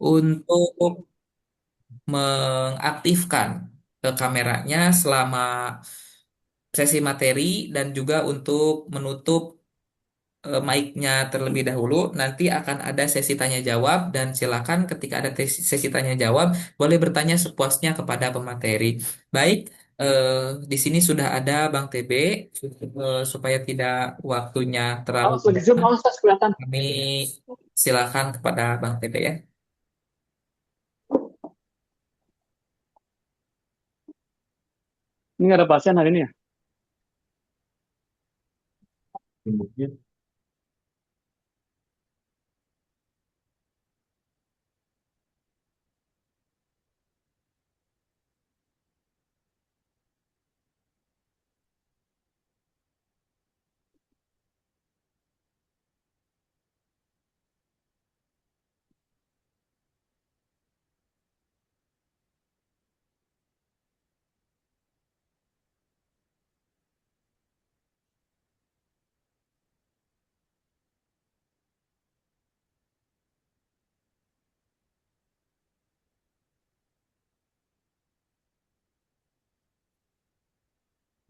untuk mengaktifkan kameranya selama sesi materi dan juga untuk menutup mic-nya terlebih dahulu. Nanti akan ada sesi tanya jawab dan silakan ketika ada sesi tanya jawab boleh bertanya sepuasnya kepada pemateri. Baik, eh, di sini sudah ada Bang TB supaya tidak waktunya terlalu Awas lagi zoom, lama. awas tas kelihatan. Kami silakan kepada Bang TB ya. Ini nggak ada pasien hari ini ya?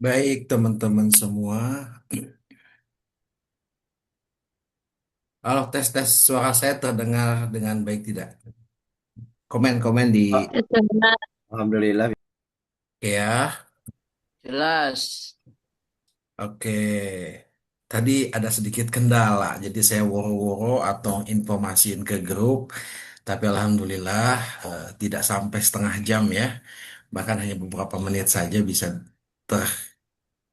Baik, teman-teman semua. Halo, tes-tes suara saya terdengar dengan baik tidak? Komen-komen di Ah, Benar. Alhamdulillah. ya. Jelas. Oke. Tadi ada sedikit kendala, jadi saya woro-woro atau informasiin ke grup. Tapi alhamdulillah tidak sampai setengah jam ya. Bahkan hanya beberapa menit saja bisa ter-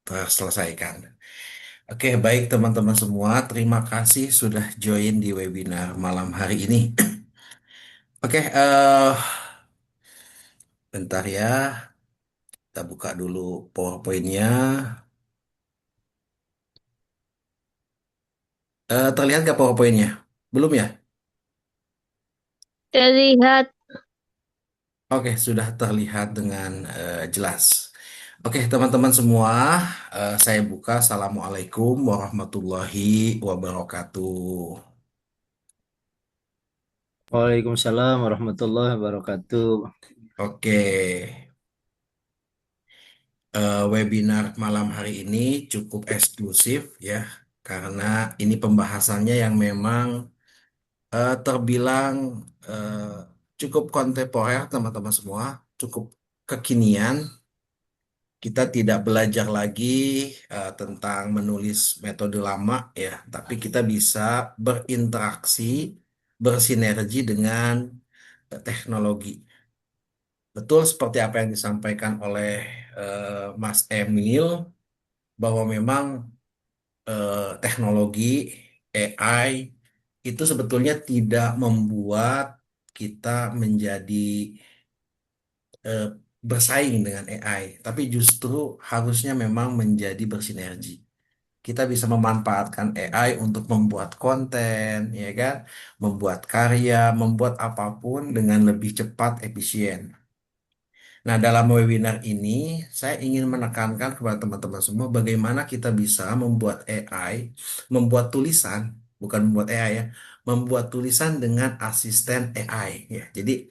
terselesaikan. Oke, baik teman-teman semua. Terima kasih sudah join di webinar malam hari ini. Oke, bentar ya. Kita buka dulu PowerPoint-nya. Terlihat nggak PowerPoint-nya? Belum ya? Terlihat. Oke, sudah terlihat dengan jelas. Oke, teman-teman semua, saya buka. Assalamualaikum warahmatullahi wabarakatuh. Waalaikumsalam warahmatullahi wabarakatuh. Oke, webinar malam hari ini cukup eksklusif ya, karena ini pembahasannya yang memang terbilang eh, cukup kontemporer, teman-teman semua, cukup kekinian. Kita tidak belajar lagi tentang menulis metode lama ya, tapi kita bisa berinteraksi, bersinergi dengan teknologi. Betul seperti apa yang disampaikan oleh Mas Emil, bahwa memang teknologi AI itu sebetulnya tidak membuat kita menjadi eh, bersaing dengan AI, tapi justru harusnya memang menjadi bersinergi. Kita bisa memanfaatkan AI untuk membuat konten, ya kan, membuat karya, membuat apapun dengan lebih cepat, efisien. Nah, dalam webinar ini, saya ingin menekankan kepada teman-teman semua bagaimana kita bisa membuat AI, membuat tulisan, bukan membuat AI ya, membuat tulisan dengan asisten AI. Ya, jadi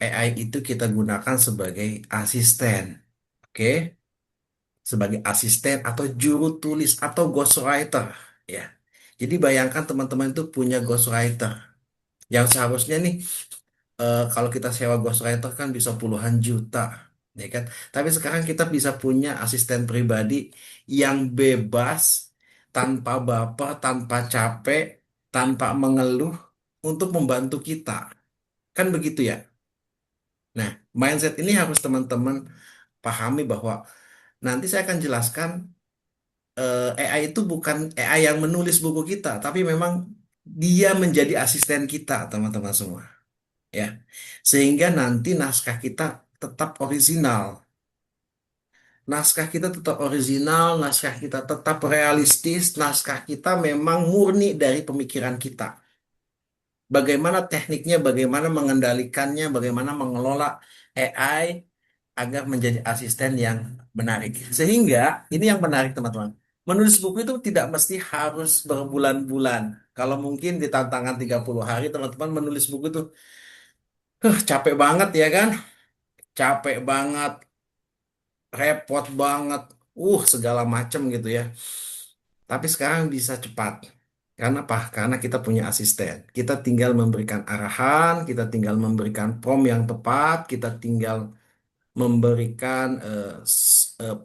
AI itu kita gunakan sebagai asisten, oke? Sebagai asisten atau juru tulis atau ghostwriter, ya. Jadi bayangkan teman-teman itu punya ghostwriter yang seharusnya nih kalau kita sewa ghostwriter kan bisa puluhan juta, ya kan? Tapi sekarang kita bisa punya asisten pribadi yang bebas, tanpa baper, tanpa capek, tanpa mengeluh untuk membantu kita. Kan begitu ya? Nah, mindset ini harus teman-teman pahami bahwa nanti saya akan jelaskan AI itu bukan AI yang menulis buku kita, tapi memang dia menjadi asisten kita, teman-teman semua. Ya, sehingga nanti naskah kita tetap original. Naskah kita tetap original, naskah kita tetap realistis, naskah kita memang murni dari pemikiran kita. Bagaimana tekniknya, bagaimana mengendalikannya, bagaimana mengelola AI agar menjadi asisten yang menarik. Sehingga ini yang menarik teman-teman. Menulis buku itu tidak mesti harus berbulan-bulan. Kalau mungkin di tantangan 30 hari teman-teman menulis buku itu Capek banget ya kan? Capek banget, repot banget, segala macem gitu ya. Tapi sekarang bisa cepat. Karena apa? Karena kita punya asisten. Kita tinggal memberikan arahan, kita tinggal memberikan prompt yang tepat, kita tinggal memberikan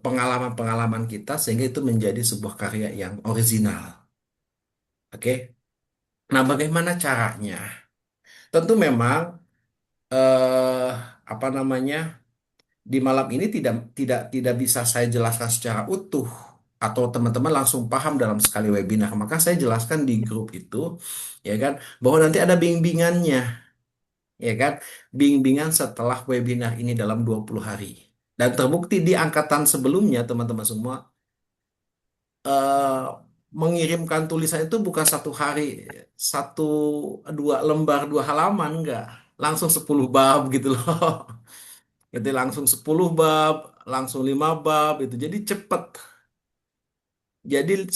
pengalaman-pengalaman kita sehingga itu menjadi sebuah karya yang original. Oke? Nah, bagaimana caranya? Tentu memang eh apa namanya? Di malam ini tidak bisa saya jelaskan secara utuh atau teman-teman langsung paham dalam sekali webinar. Maka saya jelaskan di grup itu ya kan bahwa nanti ada bimbingannya ya kan. Bimbingan setelah webinar ini dalam 20 hari. Dan terbukti di angkatan sebelumnya teman-teman semua eh, mengirimkan tulisan itu bukan satu hari, satu dua lembar dua halaman enggak. Langsung 10 bab gitu loh. Jadi langsung 10 bab, langsung 5 bab itu. Jadi cepet. Jadi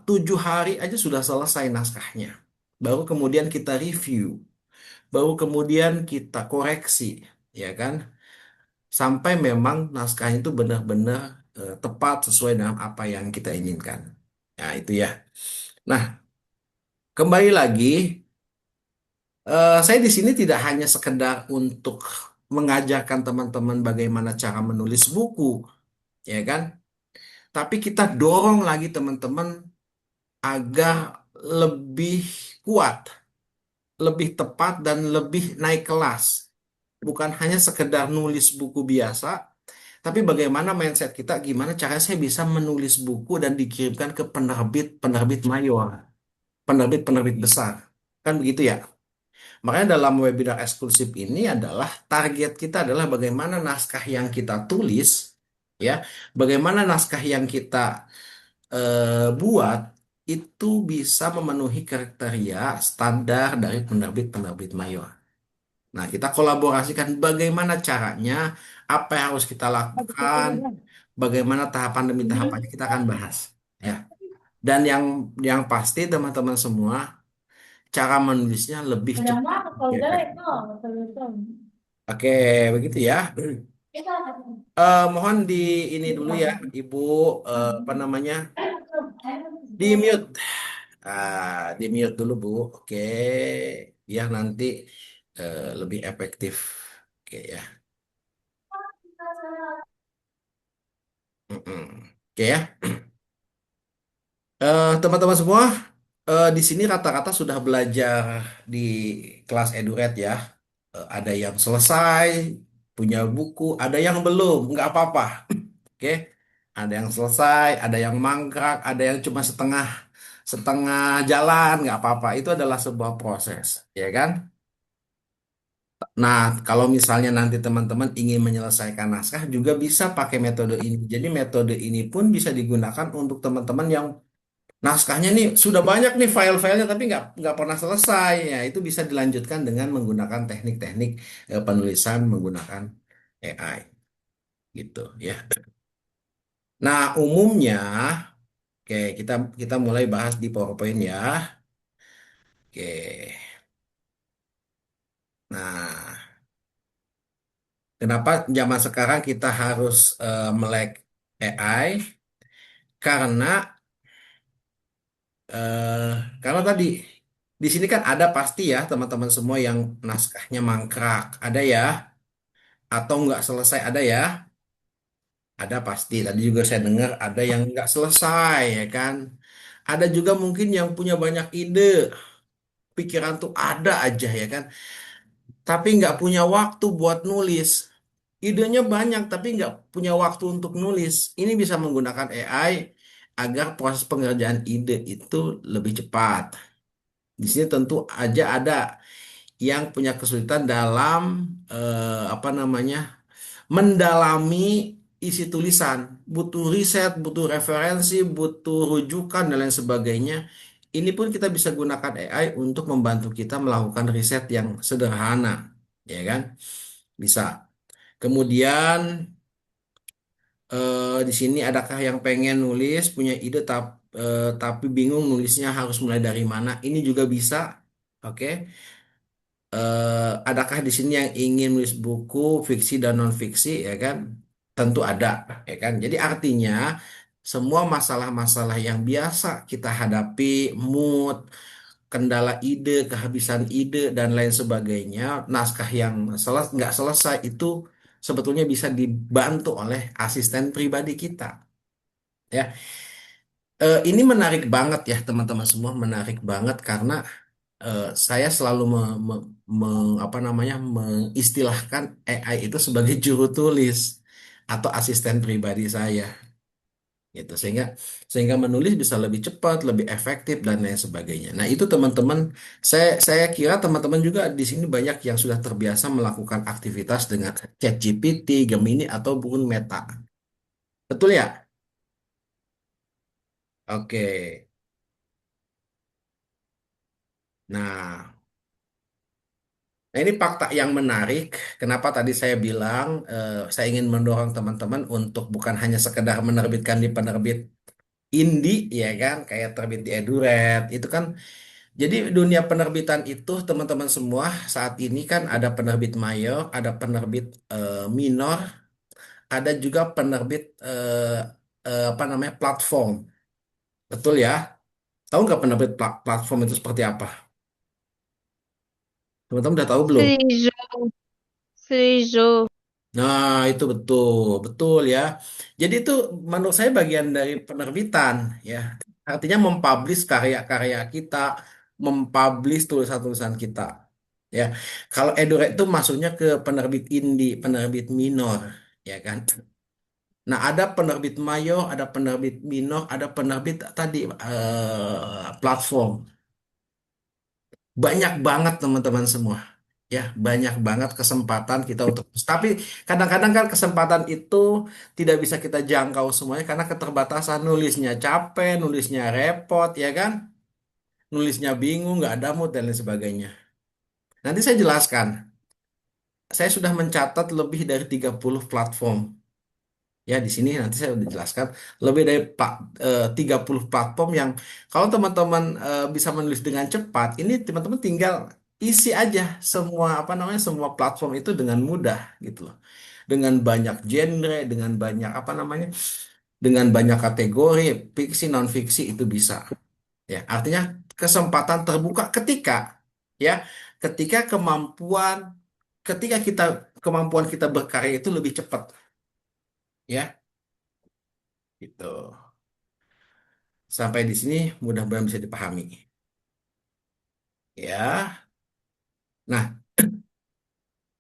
7 hari aja sudah selesai naskahnya. Baru kemudian kita review, baru kemudian kita koreksi, ya kan? Sampai memang naskah itu benar-benar tepat sesuai dengan apa yang kita inginkan. Nah, itu ya. Nah, kembali lagi, saya di sini tidak hanya sekedar untuk mengajarkan teman-teman bagaimana cara menulis buku, ya kan? Tapi kita dorong lagi teman-teman agar lebih kuat, lebih tepat, dan lebih naik kelas. Bukan hanya sekedar nulis buku biasa, tapi bagaimana mindset kita, gimana cara saya bisa menulis buku dan dikirimkan ke penerbit-penerbit mayor, penerbit-penerbit besar. Kan begitu ya? Makanya dalam webinar eksklusif ini adalah target kita adalah bagaimana naskah yang kita tulis, ya, bagaimana naskah yang kita buat itu bisa memenuhi kriteria standar dari penerbit-penerbit mayor. Nah, kita kolaborasikan bagaimana caranya, apa yang harus kita lakukan, bagaimana tahapan demi tahapannya kita akan bahas. Ya. Dan yang pasti teman-teman semua, cara menulisnya lebih cepat. Lebih efektif. Oke, begitu ya. Mohon di ini dulu ya, Ibu, apa namanya, di mute. Di mute dulu, Bu. Oke, biar nanti lebih efektif. Oke ya. Mm-mm. Oke ya. Teman-teman semua, di sini rata-rata sudah belajar di kelas EduRed ya. Ada yang selesai, punya buku, ada yang belum, nggak apa-apa. Oke, ada yang selesai, ada yang mangkrak, ada yang cuma setengah setengah jalan, nggak apa-apa. Itu adalah sebuah proses, ya kan? Nah, kalau misalnya nanti teman-teman ingin menyelesaikan naskah juga bisa pakai metode ini. Jadi metode ini pun bisa digunakan untuk teman-teman yang naskahnya nih sudah banyak nih file-filenya tapi nggak pernah selesai. Ya, itu bisa dilanjutkan dengan menggunakan teknik-teknik penulisan menggunakan AI gitu ya. Nah, umumnya oke kita kita mulai bahas di PowerPoint ya. Oke. Nah, kenapa zaman sekarang kita harus melek AI? Karena eh, karena tadi di sini kan ada pasti ya teman-teman semua yang naskahnya mangkrak, ada ya, atau nggak selesai ada ya, ada pasti. Tadi juga saya dengar ada yang nggak selesai ya kan, ada juga mungkin yang punya banyak ide, pikiran tuh ada aja ya kan, tapi nggak punya waktu buat nulis. Idenya banyak tapi nggak punya waktu untuk nulis. Ini bisa menggunakan AI agar proses pengerjaan ide itu lebih cepat. Di sini tentu aja ada yang punya kesulitan dalam apa namanya mendalami isi tulisan, butuh riset, butuh referensi, butuh rujukan dan lain sebagainya. Ini pun kita bisa gunakan AI untuk membantu kita melakukan riset yang sederhana, ya kan? Bisa. Kemudian di sini adakah yang pengen nulis, punya ide tapi bingung nulisnya harus mulai dari mana? Ini juga bisa. Oke. Adakah di sini yang ingin menulis buku fiksi dan non fiksi ya kan? Tentu ada ya kan. Jadi artinya semua masalah-masalah yang biasa kita hadapi, mood, kendala ide, kehabisan ide dan lain sebagainya, naskah yang nggak selesai itu sebetulnya bisa dibantu oleh asisten pribadi kita. Ya, ini menarik banget ya teman-teman semua, menarik banget karena saya selalu apa namanya mengistilahkan AI itu sebagai juru tulis atau asisten pribadi saya gitu sehingga menulis bisa lebih cepat, lebih efektif dan lain sebagainya. Nah, itu teman-teman saya kira teman-teman juga di sini banyak yang sudah terbiasa melakukan aktivitas dengan ChatGPT, Gemini ataupun Meta. Betul ya? Oke. Nah, Nah, ini fakta yang menarik. Kenapa tadi saya bilang saya ingin mendorong teman-teman untuk bukan hanya sekedar menerbitkan di penerbit indie, ya kan, kayak terbit di Edured. Itu kan, jadi dunia penerbitan itu teman-teman semua saat ini kan ada penerbit mayor, ada penerbit minor, ada juga penerbit apa namanya platform. Betul ya? Tahu nggak penerbit platform itu seperti apa? Teman-teman udah tahu belum? Friso, Friso. Nah, itu betul, betul ya. Jadi itu menurut saya bagian dari penerbitan ya. Artinya mempublish karya-karya kita, mempublish tulisan-tulisan kita. Ya. Kalau Edurek itu masuknya ke penerbit indie, penerbit minor, ya kan? Nah, ada penerbit mayor, ada penerbit minor, ada penerbit tadi platform. Banyak banget teman-teman semua. Ya, banyak banget kesempatan kita untuk. Tapi kadang-kadang kan kesempatan itu tidak bisa kita jangkau semuanya karena keterbatasan nulisnya capek, nulisnya repot, ya kan? Nulisnya bingung, nggak ada mood dan lain sebagainya. Nanti saya jelaskan. Saya sudah mencatat lebih dari 30 platform. Ya, di sini nanti saya udah jelaskan lebih dari 30 platform yang kalau teman-teman bisa menulis dengan cepat, ini teman-teman tinggal isi aja semua apa namanya semua platform itu dengan mudah gitu loh. Dengan banyak genre, dengan banyak apa namanya, dengan banyak kategori, fiksi non fiksi itu bisa. Ya, artinya kesempatan terbuka ya, ketika ketika kita kemampuan kita berkarya itu lebih cepat, ya, gitu. Sampai di sini mudah-mudahan bisa dipahami. Ya. Nah,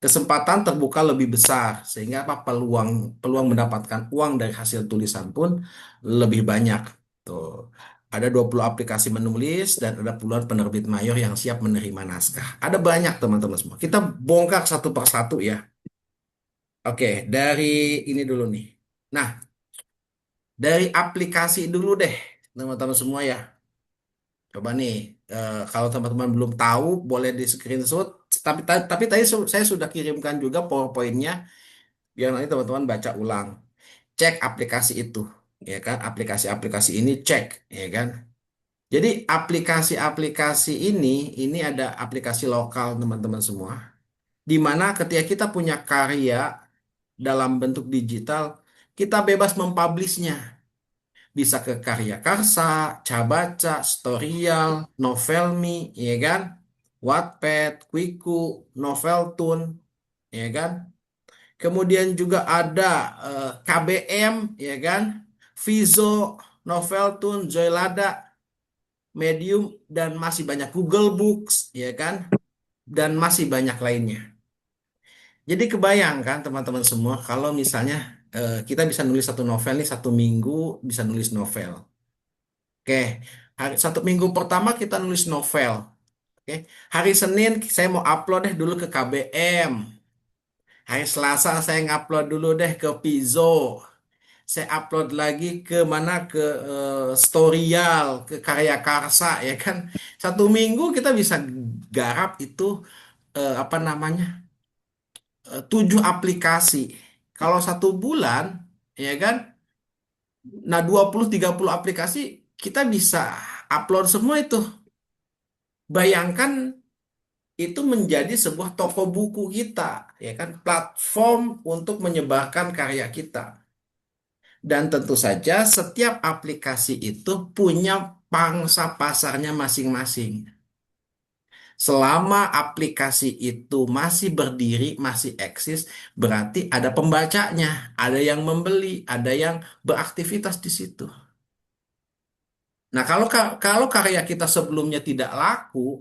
kesempatan terbuka lebih besar sehingga apa peluang peluang mendapatkan uang dari hasil tulisan pun lebih banyak. Tuh. Ada 20 aplikasi menulis dan ada puluhan penerbit mayor yang siap menerima naskah. Ada banyak teman-teman semua. Kita bongkar satu persatu ya. Oke, dari ini dulu nih. Nah, dari aplikasi dulu deh, teman-teman semua ya. Coba nih, kalau teman-teman belum tahu, boleh di screenshot. Tapi tadi saya sudah kirimkan juga PowerPoint-nya, biar nanti teman-teman baca ulang. Cek aplikasi itu, ya kan? Aplikasi-aplikasi ini cek, ya kan? Jadi aplikasi-aplikasi ini ada aplikasi lokal teman-teman semua, di mana ketika kita punya karya dalam bentuk digital, kita bebas mempublishnya. Bisa ke Karya Karsa, Cabaca, Storyal, Novelme, ya kan? Wattpad, Kuiku, Noveltune, ya kan? Kemudian juga ada KBM, ya kan? Vizo, Noveltune, Joylada, Medium, dan masih banyak Google Books, ya kan? Dan masih banyak lainnya. Jadi kebayangkan teman-teman semua kalau misalnya kita bisa nulis satu novel nih 1 minggu bisa nulis novel. Oke, hari 1 minggu pertama kita nulis novel. Oke, hari Senin saya mau upload deh dulu ke KBM. Hari Selasa saya ngupload dulu deh ke Pizo. Saya upload lagi ke mana ke Storyal, ke Karya Karsa ya kan. 1 minggu kita bisa garap itu apa namanya 7 aplikasi. Kalau 1 bulan ya kan, nah 20-30 aplikasi kita bisa upload semua itu. Bayangkan itu menjadi sebuah toko buku kita, ya kan, platform untuk menyebarkan karya kita. Dan tentu saja setiap aplikasi itu punya pangsa pasarnya masing-masing. Selama aplikasi itu masih berdiri, masih eksis, berarti ada pembacanya, ada yang membeli, ada yang beraktivitas di situ. Nah, kalau karya kita sebelumnya tidak laku,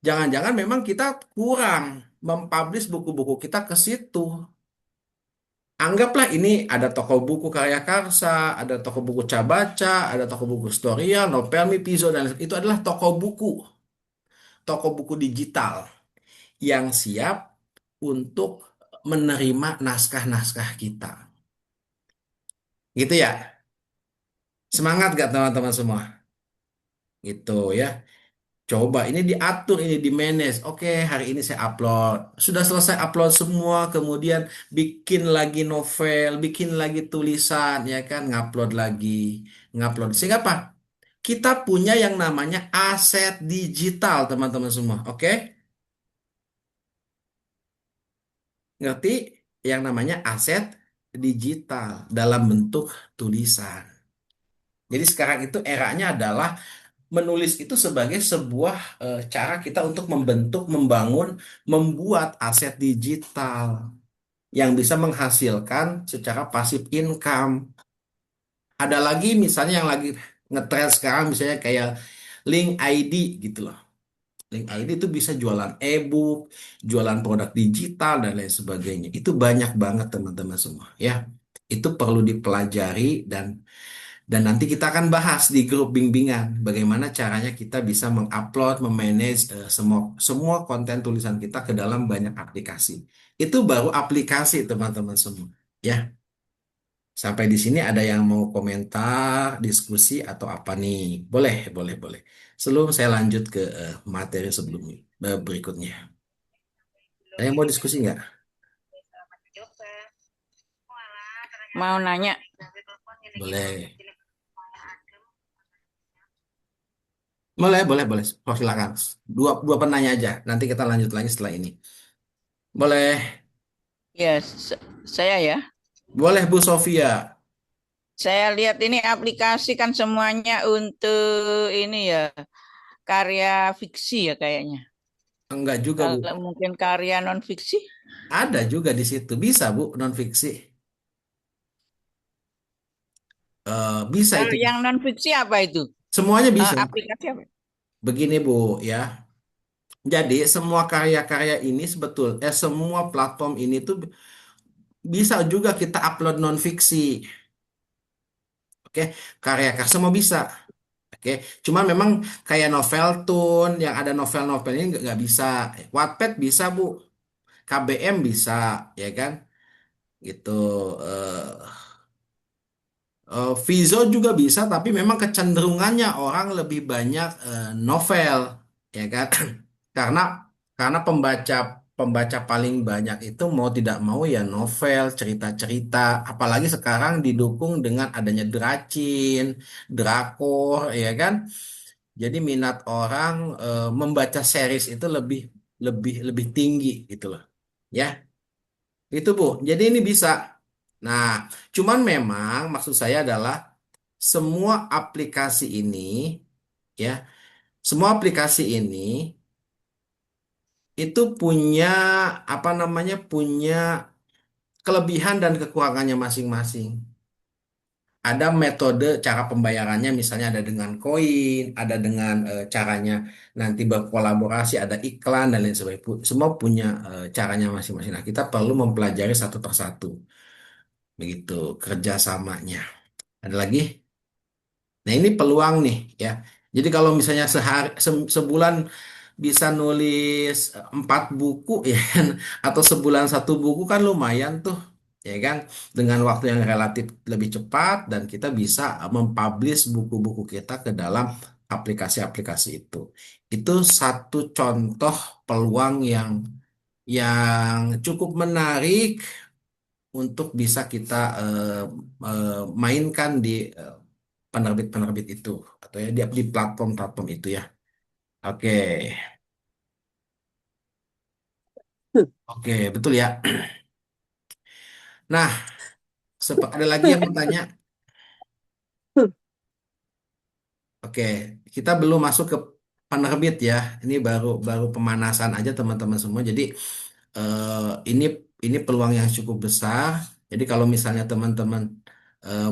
jangan-jangan memang kita kurang mempublish buku-buku kita ke situ. Anggaplah ini ada toko buku karya Karsa, ada toko buku Cabaca, ada toko buku Storia, Novelmi, Pizzo, dan itu adalah toko buku digital yang siap untuk menerima naskah-naskah kita. Gitu ya. Semangat gak teman-teman semua? Gitu ya. Coba ini diatur, ini di manage. Oke, hari ini saya upload. Sudah selesai upload semua, kemudian bikin lagi novel, bikin lagi tulisan, ya kan? Ngupload lagi, ngupload. Sehingga apa? Kita punya yang namanya aset digital, teman-teman semua. Oke? Ngerti? Yang namanya aset digital dalam bentuk tulisan. Jadi sekarang itu eranya adalah menulis itu sebagai sebuah cara kita untuk membentuk, membangun, membuat aset digital yang bisa menghasilkan secara pasif income. Ada lagi misalnya yang lagi ngetrend sekarang misalnya kayak link ID gitu loh. Link ID itu bisa jualan e-book, jualan produk digital dan lain sebagainya. Itu banyak banget teman-teman semua ya. Itu perlu dipelajari dan nanti kita akan bahas di grup bimbingan bagaimana caranya kita bisa mengupload, memanage semua semua konten tulisan kita ke dalam banyak aplikasi. Itu baru aplikasi teman-teman semua. Ya, sampai di sini ada yang mau komentar, diskusi atau apa nih? Boleh, boleh, boleh. Sebelum saya lanjut ke materi sebelumnya, berikutnya. Ada yang mau diskusi nggak? Mau nanya. Boleh. Boleh, boleh, boleh. Oh, silakan. Dua penanya aja. Nanti kita lanjut lagi setelah ini. Boleh. Ya, saya ya. Boleh Bu Sofia. Saya lihat ini aplikasi kan semuanya untuk ini ya, karya fiksi ya kayaknya. Enggak juga Bu. Kalau mungkin karya non fiksi, Ada juga di situ. Bisa Bu, non fiksi. Bisa kalau itu. yang non fiksi apa itu? Semuanya bisa. Aplikasi apa? Begini Bu, ya. Jadi semua karya-karya ini semua platform ini tuh bisa juga kita upload non fiksi. Oke, karya-karya semua bisa. Oke, cuma memang kayak novel tune yang ada novel-novel ini nggak bisa. Wattpad bisa Bu, KBM bisa, ya kan? Gitu. eh Vizo juga bisa, tapi memang kecenderungannya orang lebih banyak novel, ya kan? Karena pembaca pembaca paling banyak itu mau tidak mau ya novel, cerita-cerita, apalagi sekarang didukung dengan adanya Dracin, Drakor, ya kan? Jadi minat orang membaca series itu lebih lebih lebih tinggi gitu loh. Ya, itu Bu. Jadi ini bisa. Nah, cuman memang maksud saya adalah semua aplikasi ini ya, semua aplikasi ini itu punya apa namanya? Punya kelebihan dan kekurangannya masing-masing. Ada metode cara pembayarannya misalnya ada dengan koin, ada dengan caranya nanti berkolaborasi, ada iklan dan lain sebagainya. Semua punya caranya masing-masing. Nah, kita perlu mempelajari satu persatu. Begitu kerjasamanya. Ada lagi? Nah, ini peluang nih ya. Jadi kalau misalnya sebulan bisa nulis 4 buku ya kan, atau sebulan 1 buku kan lumayan tuh, ya kan? Dengan waktu yang relatif lebih cepat dan kita bisa mempublish buku-buku kita ke dalam aplikasi-aplikasi itu. Itu satu contoh peluang yang cukup menarik untuk bisa kita mainkan di penerbit-penerbit itu atau ya di platform-platform itu ya. Oke. Oke, betul ya. Nah, ada lagi yang mau tanya? Oke, kita belum masuk ke penerbit ya. Ini baru baru pemanasan aja teman-teman semua. Jadi eh, ini ini peluang yang cukup besar. Jadi kalau misalnya teman-teman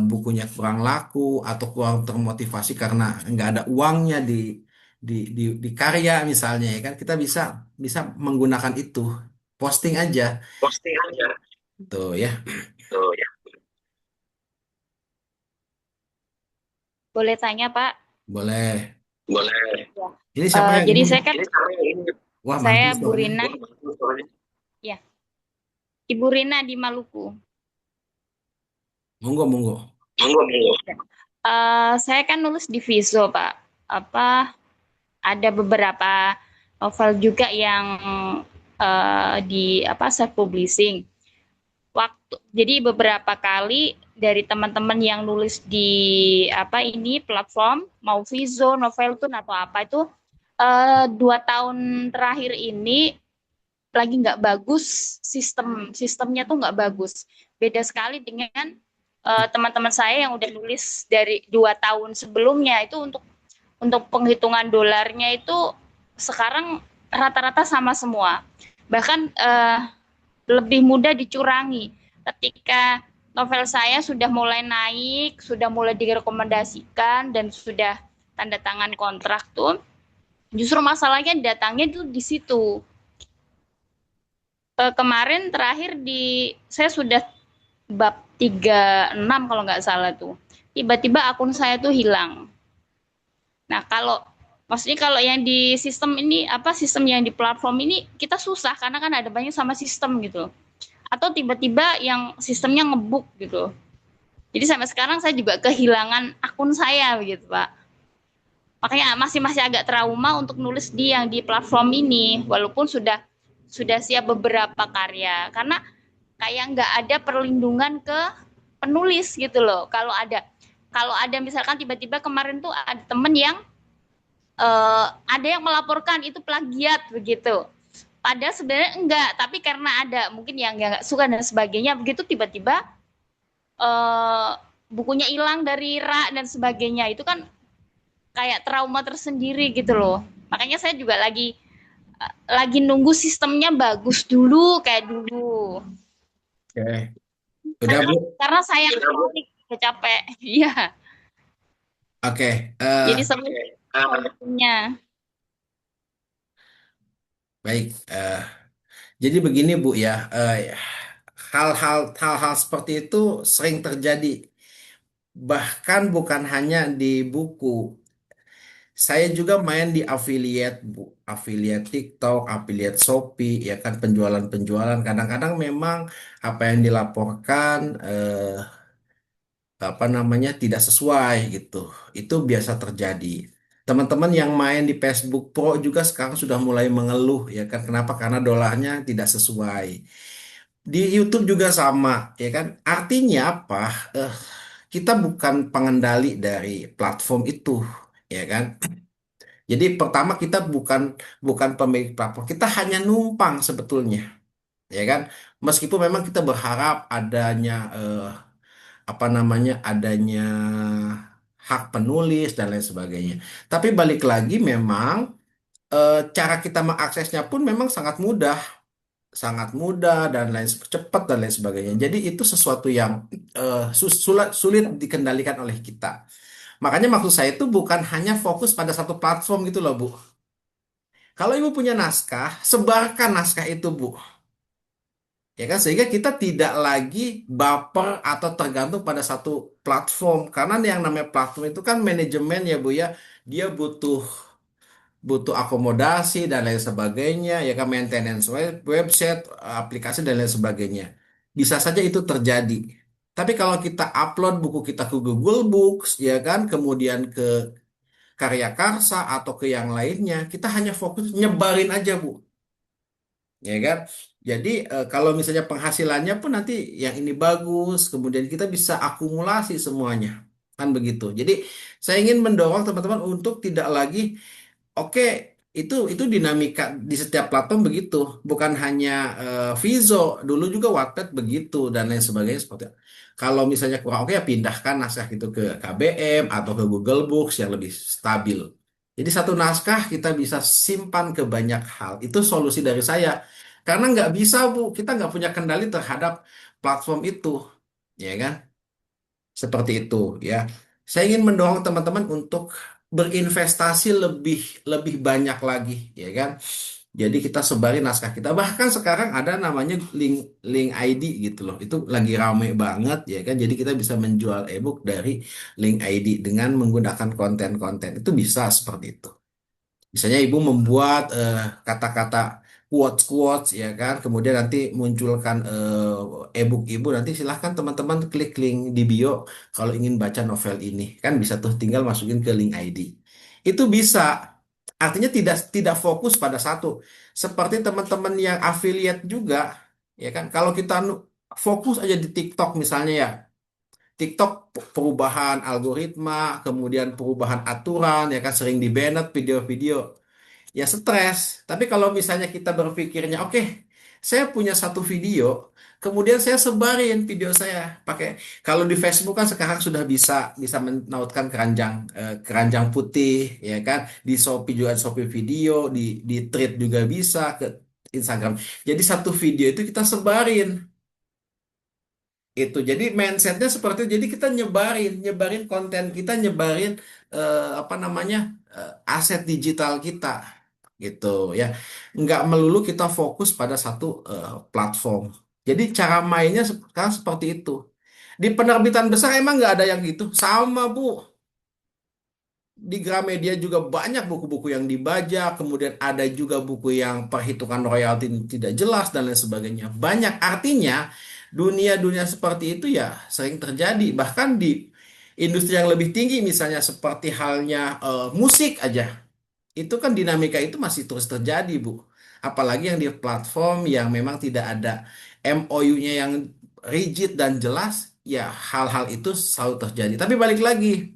bukunya kurang laku atau kurang termotivasi karena nggak ada uangnya di karya misalnya ya kan, kita bisa bisa menggunakan itu, posting aja. Posting aja. Tuh ya, Boleh tanya, Pak? boleh. Ya. Ini siapa yang Jadi ini? saya kan, Wah, saya mantul Bu suaranya. Rina, ya, Ibu Rina di Maluku. Monggo, monggo. Saya kan nulis di Viso, Pak. Ada beberapa novel juga yang di self publishing. Jadi beberapa kali dari teman-teman yang nulis di platform mau Viso, Noveltune atau apa itu 2 tahun terakhir ini lagi nggak bagus, sistemnya tuh nggak bagus. Beda sekali dengan teman-teman saya yang udah nulis dari 2 tahun sebelumnya. Itu untuk penghitungan dolarnya itu sekarang rata-rata sama semua. Bahkan lebih mudah dicurangi. Ketika novel saya sudah mulai naik, sudah mulai direkomendasikan dan sudah tanda tangan kontrak tuh, justru masalahnya datangnya tuh di situ. Kemarin terakhir saya sudah bab 36 kalau nggak salah tuh. Tiba-tiba akun saya tuh hilang. Nah, maksudnya kalau yang di sistem ini sistem yang di platform ini kita susah karena kan ada banyak sama sistem gitu. Atau tiba-tiba yang sistemnya ngebuk gitu. Jadi sampai sekarang saya juga kehilangan akun saya begitu, Pak. Makanya masih agak trauma untuk nulis yang di platform ini walaupun sudah siap beberapa karya karena kayak nggak ada perlindungan ke penulis gitu loh. Kalau ada misalkan tiba-tiba kemarin tuh ada temen yang ada yang melaporkan itu plagiat begitu. Padahal sebenarnya enggak, tapi karena ada mungkin yang nggak suka dan sebagainya begitu tiba-tiba bukunya hilang dari rak dan sebagainya. Itu kan kayak trauma tersendiri gitu loh. Makanya saya juga lagi nunggu sistemnya bagus dulu kayak dulu. Oke. Udah, Bu. Karena sayang sekali capek. Iya. Oke. Jadi solusinya. Baik. Jadi begini, Bu ya. Hal-hal seperti itu sering terjadi. Bahkan bukan hanya di buku. Saya juga main di affiliate, Bu. Affiliate TikTok, affiliate Shopee, ya kan penjualan-penjualan. Kadang-kadang memang apa yang dilaporkan apa namanya tidak sesuai gitu. Itu biasa terjadi. Teman-teman yang main di Facebook Pro juga sekarang sudah mulai mengeluh ya kan, kenapa? Karena dolarnya tidak sesuai. Di YouTube juga sama ya kan. Artinya apa? Eh, kita bukan pengendali dari platform itu ya kan. Jadi pertama kita bukan bukan pemilik platform, kita hanya numpang sebetulnya ya kan. Meskipun memang kita berharap adanya apa namanya adanya hak penulis dan lain sebagainya. Tapi balik lagi memang cara kita mengaksesnya pun memang sangat mudah dan cepat dan lain sebagainya. Jadi itu sesuatu yang sulit dikendalikan oleh kita. Makanya maksud saya itu bukan hanya fokus pada satu platform gitu loh, Bu. Kalau Ibu punya naskah, sebarkan naskah itu, Bu. Ya kan, sehingga kita tidak lagi baper atau tergantung pada satu platform. Karena yang namanya platform itu kan manajemen ya, Bu ya. Dia butuh butuh akomodasi dan lain sebagainya, ya kan, maintenance website, aplikasi dan lain sebagainya. Bisa saja itu terjadi. Tapi kalau kita upload buku kita ke Google Books, ya kan, kemudian ke Karya Karsa atau ke yang lainnya, kita hanya fokus nyebarin aja, Bu. Ya kan? Jadi kalau misalnya penghasilannya pun nanti yang ini bagus, kemudian kita bisa akumulasi semuanya. Kan begitu. Jadi saya ingin mendorong teman-teman untuk tidak lagi, oke, Itu dinamika di setiap platform begitu, bukan hanya Vizo, dulu juga Wattpad begitu dan lain sebagainya seperti itu. Kalau misalnya kurang oke ya pindahkan naskah itu ke KBM atau ke Google Books yang lebih stabil. Jadi satu naskah kita bisa simpan ke banyak hal. Itu solusi dari saya. Karena nggak bisa Bu, kita nggak punya kendali terhadap platform itu, ya kan? Seperti itu ya. Saya ingin mendorong teman-teman untuk berinvestasi lebih lebih banyak lagi, ya kan? Jadi kita sebarin naskah kita. Bahkan sekarang ada namanya link link ID gitu loh. Itu lagi rame banget ya kan. Jadi kita bisa menjual ebook dari link ID dengan menggunakan konten-konten. Itu bisa seperti itu. Misalnya ibu membuat kata-kata quotes-quotes ya kan, kemudian nanti munculkan e-book ibu, nanti silahkan teman-teman klik link di bio kalau ingin baca novel ini, kan bisa tuh tinggal masukin ke link ID. Itu bisa, artinya tidak tidak fokus pada satu. Seperti teman-teman yang affiliate juga, ya kan, kalau kita fokus aja di TikTok misalnya ya, TikTok perubahan algoritma, kemudian perubahan aturan, ya kan sering di banned video-video ya stres. Tapi kalau misalnya kita berpikirnya, oke, saya punya satu video, kemudian saya sebarin video saya pakai. Kalau di Facebook kan sekarang sudah bisa bisa menautkan keranjang putih, ya kan? Di Shopee juga ada Shopee video, di Thread juga bisa ke Instagram. Jadi satu video itu kita sebarin. Itu jadi mindsetnya seperti itu. Jadi kita nyebarin nyebarin konten kita, nyebarin apa namanya aset digital kita gitu ya, nggak melulu kita fokus pada satu platform. Jadi cara mainnya sekarang seperti itu. Di penerbitan besar emang nggak ada yang gitu, sama Bu. Di Gramedia juga banyak buku-buku yang dibajak, kemudian ada juga buku yang perhitungan royalti tidak jelas dan lain sebagainya. Banyak, artinya dunia-dunia seperti itu ya sering terjadi. Bahkan di industri yang lebih tinggi, misalnya seperti halnya musik aja, itu kan dinamika itu masih terus terjadi, Bu. Apalagi yang di platform yang memang tidak ada MOU-nya yang rigid dan jelas, ya hal-hal itu selalu terjadi. Tapi balik lagi,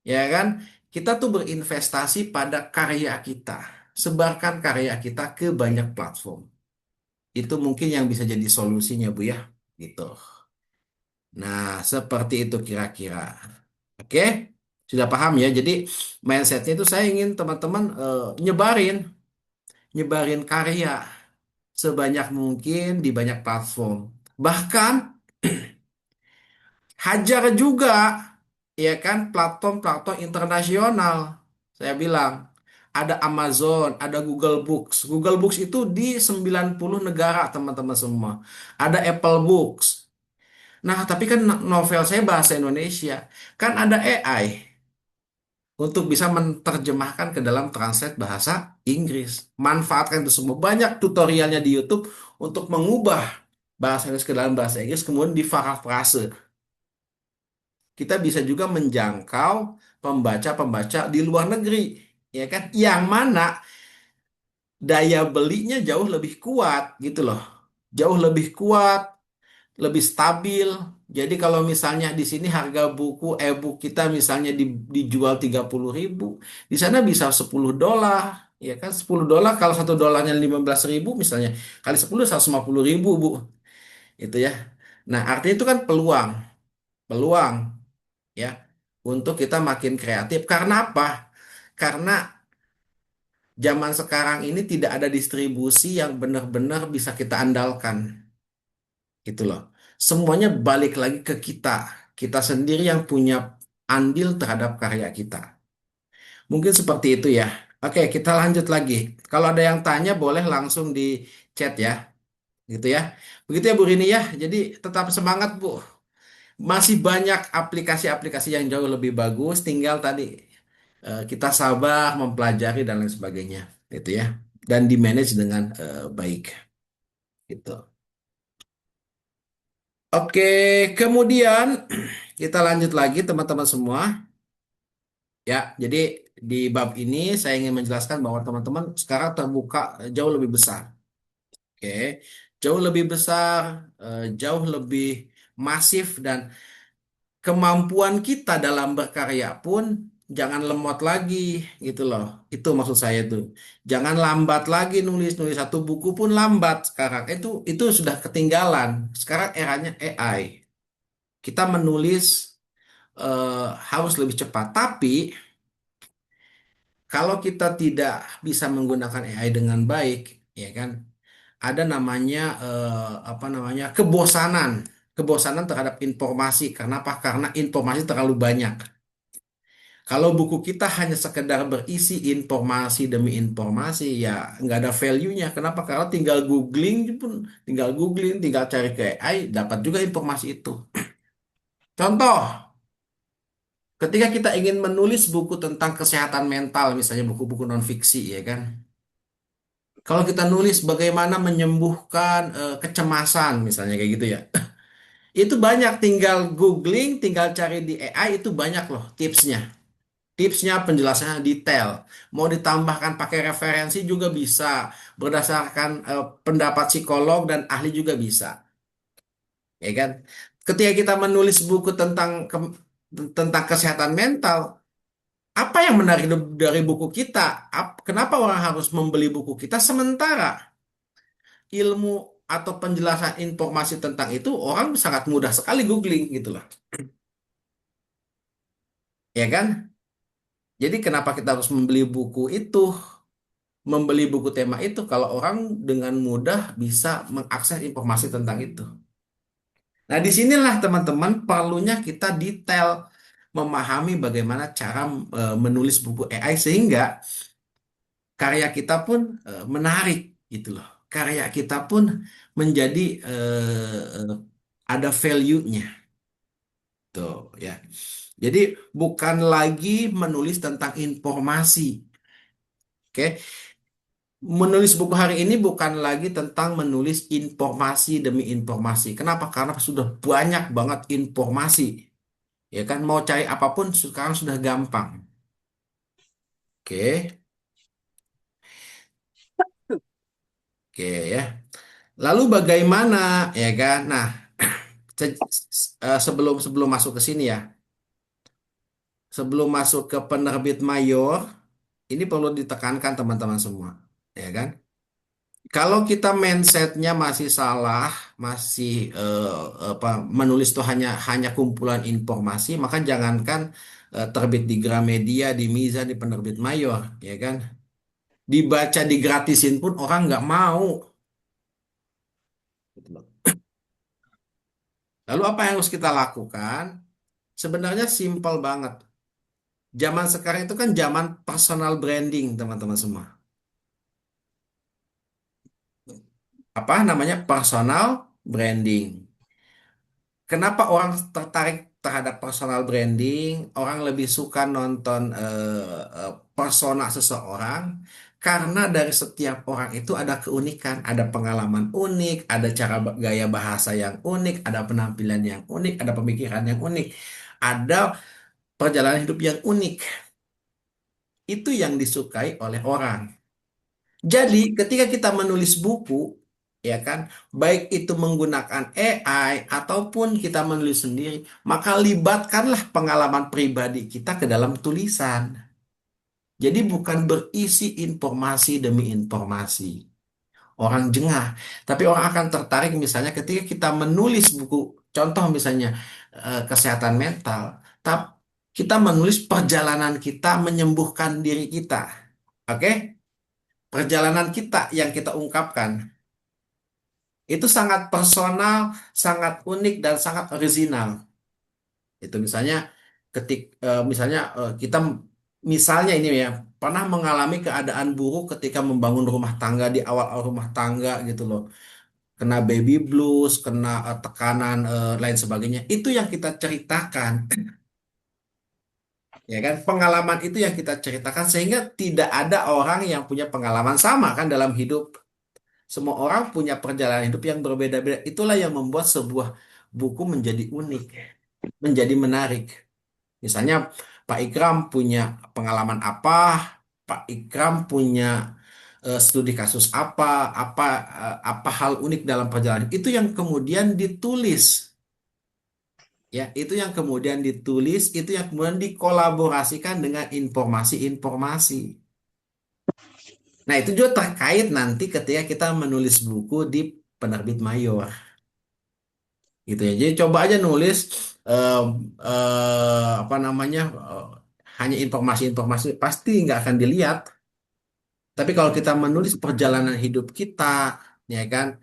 ya kan? Kita tuh berinvestasi pada karya kita. Sebarkan karya kita ke banyak platform. Itu mungkin yang bisa jadi solusinya, Bu ya. Gitu. Nah, seperti itu kira-kira. Oke? Sudah paham ya? Jadi mindsetnya itu saya ingin teman-teman nyebarin karya sebanyak mungkin di banyak platform. Bahkan hajar juga ya kan platform-platform internasional. Saya bilang ada Amazon, ada Google Books. Google Books itu di 90 negara teman-teman semua. Ada Apple Books. Nah, tapi kan novel saya bahasa Indonesia. Kan ada AI untuk bisa menerjemahkan ke dalam translate bahasa Inggris. Manfaatkan itu semua. Banyak tutorialnya di YouTube untuk mengubah bahasa Inggris ke dalam bahasa Inggris, kemudian diparafrase. Kita bisa juga menjangkau pembaca-pembaca di luar negeri, ya kan? Yang mana daya belinya jauh lebih kuat, gitu loh. Jauh lebih kuat, lebih stabil. Jadi kalau misalnya di sini harga buku e-book kita misalnya dijual 30.000, di sana bisa $10, ya kan? $10 kalau $1 15.000 misalnya, kali 10 150.000 Bu, itu ya. Nah artinya itu kan peluang, peluang ya untuk kita makin kreatif. Karena apa? Karena zaman sekarang ini tidak ada distribusi yang benar-benar bisa kita andalkan. Gitu loh. Semuanya balik lagi ke kita. Kita sendiri yang punya andil terhadap karya kita. Mungkin seperti itu ya. Oke, kita lanjut lagi. Kalau ada yang tanya boleh langsung di chat ya. Gitu ya. Begitu ya Bu Rini ya. Jadi tetap semangat Bu. Masih banyak aplikasi-aplikasi yang jauh lebih bagus. Tinggal tadi kita sabar, mempelajari dan lain sebagainya. Gitu ya. Dan di manage dengan baik. Gitu. Oke, kemudian kita lanjut lagi teman-teman semua. Ya, jadi di bab ini saya ingin menjelaskan bahwa teman-teman sekarang terbuka jauh lebih besar. Oke, jauh lebih besar, jauh lebih masif dan kemampuan kita dalam berkarya pun jangan lemot lagi gitu loh. Itu maksud saya tuh. Jangan lambat lagi nulis nulis satu buku pun lambat sekarang. Itu sudah ketinggalan. Sekarang eranya AI. Kita menulis harus lebih cepat. Tapi kalau kita tidak bisa menggunakan AI dengan baik, ya kan, ada namanya apa namanya kebosanan, kebosanan terhadap informasi. Kenapa? Karena informasi terlalu banyak. Kalau buku kita hanya sekedar berisi informasi demi informasi, ya nggak ada value-nya. Kenapa? Karena tinggal googling, tinggal cari ke AI, dapat juga informasi itu. Contoh, ketika kita ingin menulis buku tentang kesehatan mental, misalnya buku-buku non-fiksi, ya kan? Kalau kita nulis bagaimana menyembuhkan kecemasan, misalnya kayak gitu ya. Itu banyak, tinggal googling, tinggal cari di AI, itu banyak loh tipsnya. Tipsnya, penjelasannya detail. Mau ditambahkan pakai referensi juga bisa. Berdasarkan pendapat psikolog dan ahli juga bisa. Ya kan? Ketika kita menulis buku tentang kesehatan mental, apa yang menarik dari buku kita? Kenapa orang harus membeli buku kita? Sementara ilmu atau penjelasan informasi tentang itu orang sangat mudah sekali googling gitu loh. Ya kan? Jadi kenapa kita harus membeli buku itu? Membeli buku tema itu kalau orang dengan mudah bisa mengakses informasi tentang itu. Nah, disinilah teman-teman perlunya kita detail memahami bagaimana cara menulis buku AI sehingga karya kita pun menarik gitu loh. Karya kita pun menjadi ada value-nya tuh ya. Jadi bukan lagi menulis tentang informasi. Oke, menulis buku hari ini bukan lagi tentang menulis informasi demi informasi. Kenapa? Karena sudah banyak banget informasi. Ya kan, mau cari apapun sekarang sudah gampang. Oke, oke ya. Lalu bagaimana ya kan? Nah, sebelum sebelum masuk ke sini ya, sebelum masuk ke penerbit mayor, ini perlu ditekankan teman-teman semua, ya kan? Kalau kita mindsetnya masih salah, masih apa menulis itu hanya hanya kumpulan informasi, maka jangankan terbit di Gramedia, di Mizan, di Penerbit Mayor, ya kan? Dibaca digratisin pun orang nggak mau. Gitu loh. Lalu apa yang harus kita lakukan? Sebenarnya simpel banget. Zaman sekarang itu kan zaman personal branding, teman-teman semua. Apa namanya personal branding? Kenapa orang tertarik terhadap personal branding? Orang lebih suka nonton persona seseorang karena dari setiap orang itu ada keunikan, ada pengalaman unik, ada cara gaya bahasa yang unik, ada penampilan yang unik, ada pemikiran yang unik, ada perjalanan hidup yang unik. Itu yang disukai oleh orang. Jadi, ketika kita menulis buku, ya kan, baik itu menggunakan AI ataupun kita menulis sendiri, maka libatkanlah pengalaman pribadi kita ke dalam tulisan. Jadi bukan berisi informasi demi informasi. Orang jengah, tapi orang akan tertarik misalnya ketika kita menulis buku, contoh misalnya kesehatan mental, tapi kita menulis perjalanan kita menyembuhkan diri kita. Oke? Perjalanan kita yang kita ungkapkan. Itu sangat personal, sangat unik dan sangat original. Itu misalnya misalnya kita misalnya ini ya pernah mengalami keadaan buruk ketika membangun rumah tangga di awal rumah tangga gitu loh. Kena baby blues, kena tekanan lain sebagainya. Itu yang kita ceritakan, ya kan? Pengalaman itu yang kita ceritakan sehingga tidak ada orang yang punya pengalaman sama kan dalam hidup. Semua orang punya perjalanan hidup yang berbeda-beda. Itulah yang membuat sebuah buku menjadi unik, menjadi menarik. Misalnya Pak Ikram punya pengalaman apa, Pak Ikram punya studi kasus apa hal unik dalam perjalanan itu yang kemudian ditulis, Ya, itu yang kemudian ditulis, itu yang kemudian dikolaborasikan dengan informasi-informasi. Nah, itu juga terkait nanti ketika kita menulis buku di penerbit mayor, gitu ya. Jadi coba aja nulis eh, apa namanya hanya informasi-informasi pasti nggak akan dilihat. Tapi kalau kita menulis perjalanan hidup kita, ya kan,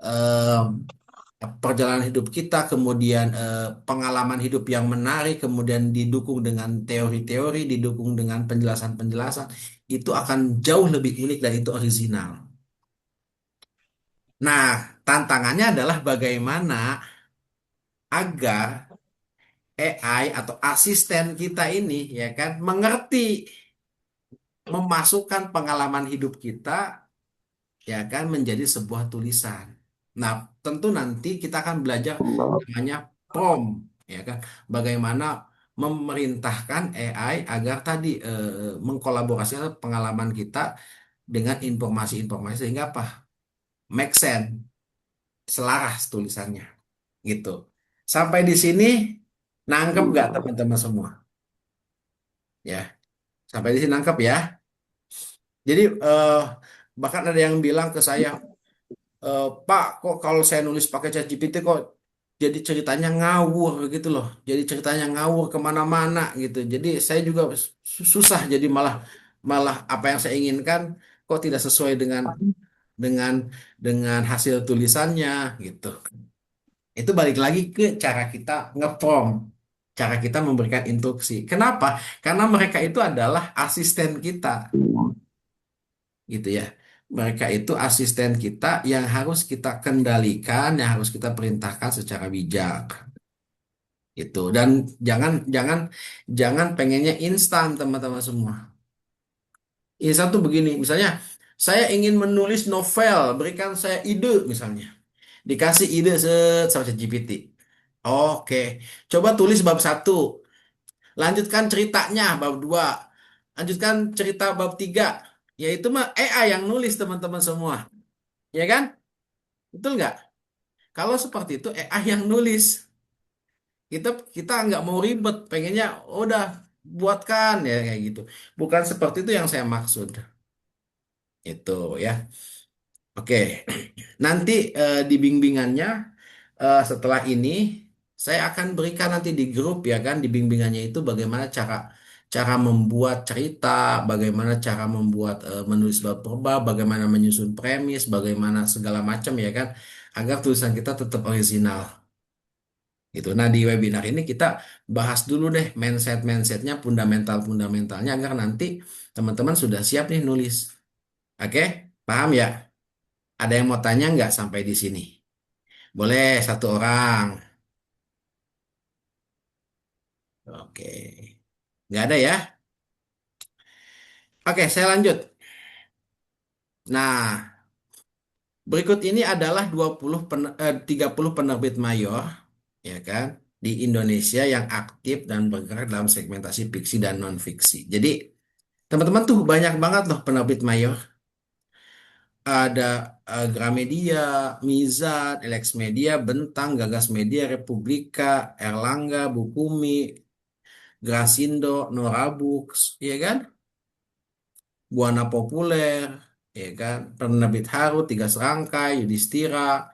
eh, perjalanan hidup kita, kemudian pengalaman hidup yang menarik, kemudian didukung dengan teori-teori, didukung dengan penjelasan-penjelasan, itu akan jauh lebih unik dan itu original. Nah, tantangannya adalah bagaimana agar AI atau asisten kita ini, ya kan, mengerti, memasukkan pengalaman hidup kita, ya kan, menjadi sebuah tulisan. Nah, tentu nanti kita akan belajar namanya prompt, ya kan, bagaimana memerintahkan AI agar tadi mengkolaborasikan pengalaman kita dengan informasi-informasi sehingga apa? Make sense, selaras tulisannya, gitu. Sampai di sini nangkep nggak teman-teman semua? Ya, sampai di sini nangkep ya. Jadi bahkan ada yang bilang ke saya, Pak, kok kalau saya nulis pakai ChatGPT kok jadi ceritanya ngawur gitu loh. Jadi ceritanya ngawur kemana-mana gitu. Jadi saya juga susah. Jadi malah malah apa yang saya inginkan kok tidak sesuai dengan dengan hasil tulisannya gitu. Itu balik lagi ke cara kita nge-prompt, cara kita memberikan instruksi. Kenapa? Karena mereka itu adalah asisten kita, gitu ya. Mereka itu asisten kita yang harus kita kendalikan, yang harus kita perintahkan secara bijak. Itu. Dan jangan jangan jangan pengennya instan teman-teman semua. Instan tuh begini, misalnya saya ingin menulis novel, berikan saya ide misalnya. Dikasih ide sama ChatGPT. Oke, coba tulis bab satu, lanjutkan ceritanya bab 2, lanjutkan cerita bab 3. Ya itu mah AI yang nulis teman-teman semua. Ya kan? Betul nggak? Kalau seperti itu AI yang nulis. Kita kita nggak mau ribet, pengennya udah buatkan ya kayak gitu. Bukan seperti itu yang saya maksud. Itu ya. Oke. Nanti di bimbingannya setelah ini saya akan berikan nanti di grup ya kan di bimbingannya itu bagaimana cara cara membuat cerita, bagaimana cara membuat menulis bab per bab, bagaimana menyusun premis, bagaimana segala macam ya kan agar tulisan kita tetap original. Gitu. Nah, di webinar ini kita bahas dulu deh mindset-mindsetnya, fundamental-fundamentalnya agar nanti teman-teman sudah siap nih nulis. Oke? Paham ya? Ada yang mau tanya nggak sampai di sini? Boleh satu orang. Oke. Nggak ada ya? Oke, saya lanjut. Nah, berikut ini adalah 30 penerbit mayor, ya kan, di Indonesia yang aktif dan bergerak dalam segmentasi fiksi dan non-fiksi. Jadi, teman-teman tuh banyak banget loh penerbit mayor. Ada Gramedia, Mizan, Elex Media, Bentang, Gagas Media, Republika, Erlangga, Bukumi, Grasindo, Norabooks, ya kan? Buana Populer, ya kan? Penerbit Haru, Tiga Serangkai, Yudhistira,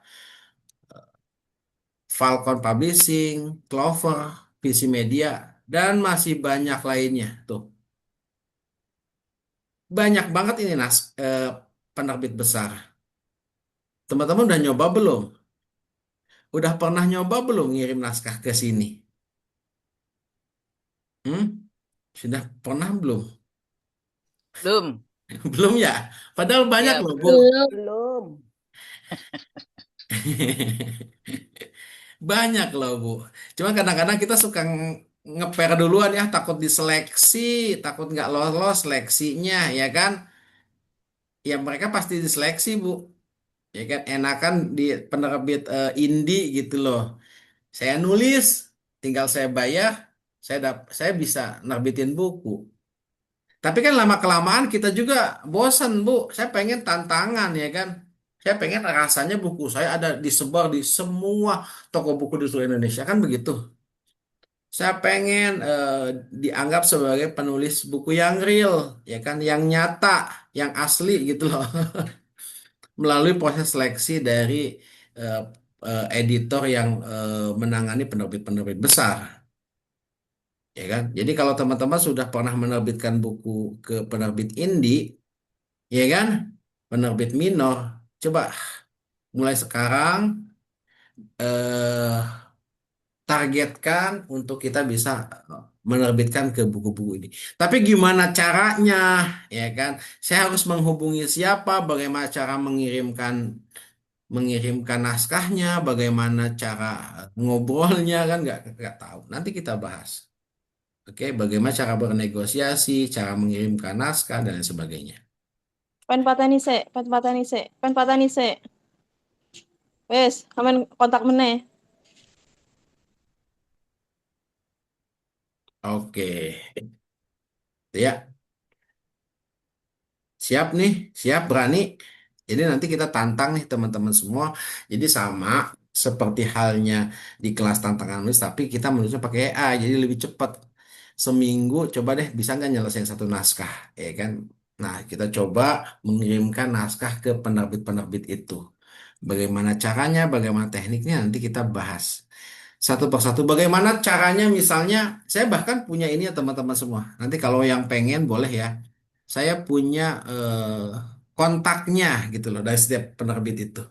Falcon Publishing, Clover, PC Media, dan masih banyak lainnya. Tuh, banyak banget ini penerbit besar. Teman-teman udah nyoba belum? Udah pernah nyoba belum ngirim naskah ke sini? Hmm? Sudah pernah belum? Belum. Belum ya? Padahal banyak Ya, loh, Bu. Belum. belum. Banyak loh, Bu. Cuma kadang-kadang kita suka ngeper duluan ya, takut diseleksi, takut nggak lolos seleksinya, ya kan? Ya mereka pasti diseleksi, Bu. Ya kan, enakan di penerbit indie gitu loh. Saya nulis, tinggal saya bayar, saya bisa nerbitin buku. Tapi kan lama-kelamaan kita juga bosan, Bu. Saya pengen tantangan, ya kan? Saya pengen rasanya buku saya ada disebar di semua toko buku di seluruh Indonesia, kan begitu? Saya pengen dianggap sebagai penulis buku yang real, ya kan, yang nyata, yang asli gitu loh. Melalui proses seleksi dari eh, editor yang menangani penerbit-penerbit besar, ya kan. Jadi kalau teman-teman sudah pernah menerbitkan buku ke penerbit indie, ya kan, penerbit minor, coba mulai sekarang eh, targetkan untuk kita bisa menerbitkan ke buku-buku ini. Tapi gimana caranya, ya kan? Saya harus menghubungi siapa, bagaimana cara mengirimkan naskahnya, bagaimana cara ngobrolnya kan nggak tahu. Nanti kita bahas. Oke, bagaimana cara bernegosiasi, cara mengirimkan naskah dan lain sebagainya. Pen pateni sik, pen pateni sik, pen pateni sik. Wes, aman kontak meneh. Oke, ya. Siap nih, siap berani. Jadi nanti kita tantang nih teman-teman semua. Jadi sama seperti halnya di kelas tantangan nulis, tapi kita menulisnya pakai AI, jadi lebih cepat. Seminggu coba deh bisa nggak nyelesain satu naskah, ya kan? Nah, kita coba mengirimkan naskah ke penerbit-penerbit itu. Bagaimana caranya, bagaimana tekniknya nanti kita bahas satu persatu. Bagaimana caranya misalnya, saya bahkan punya ini ya teman-teman semua. Nanti kalau yang pengen boleh ya. Saya punya kontaknya gitu loh dari setiap penerbit itu.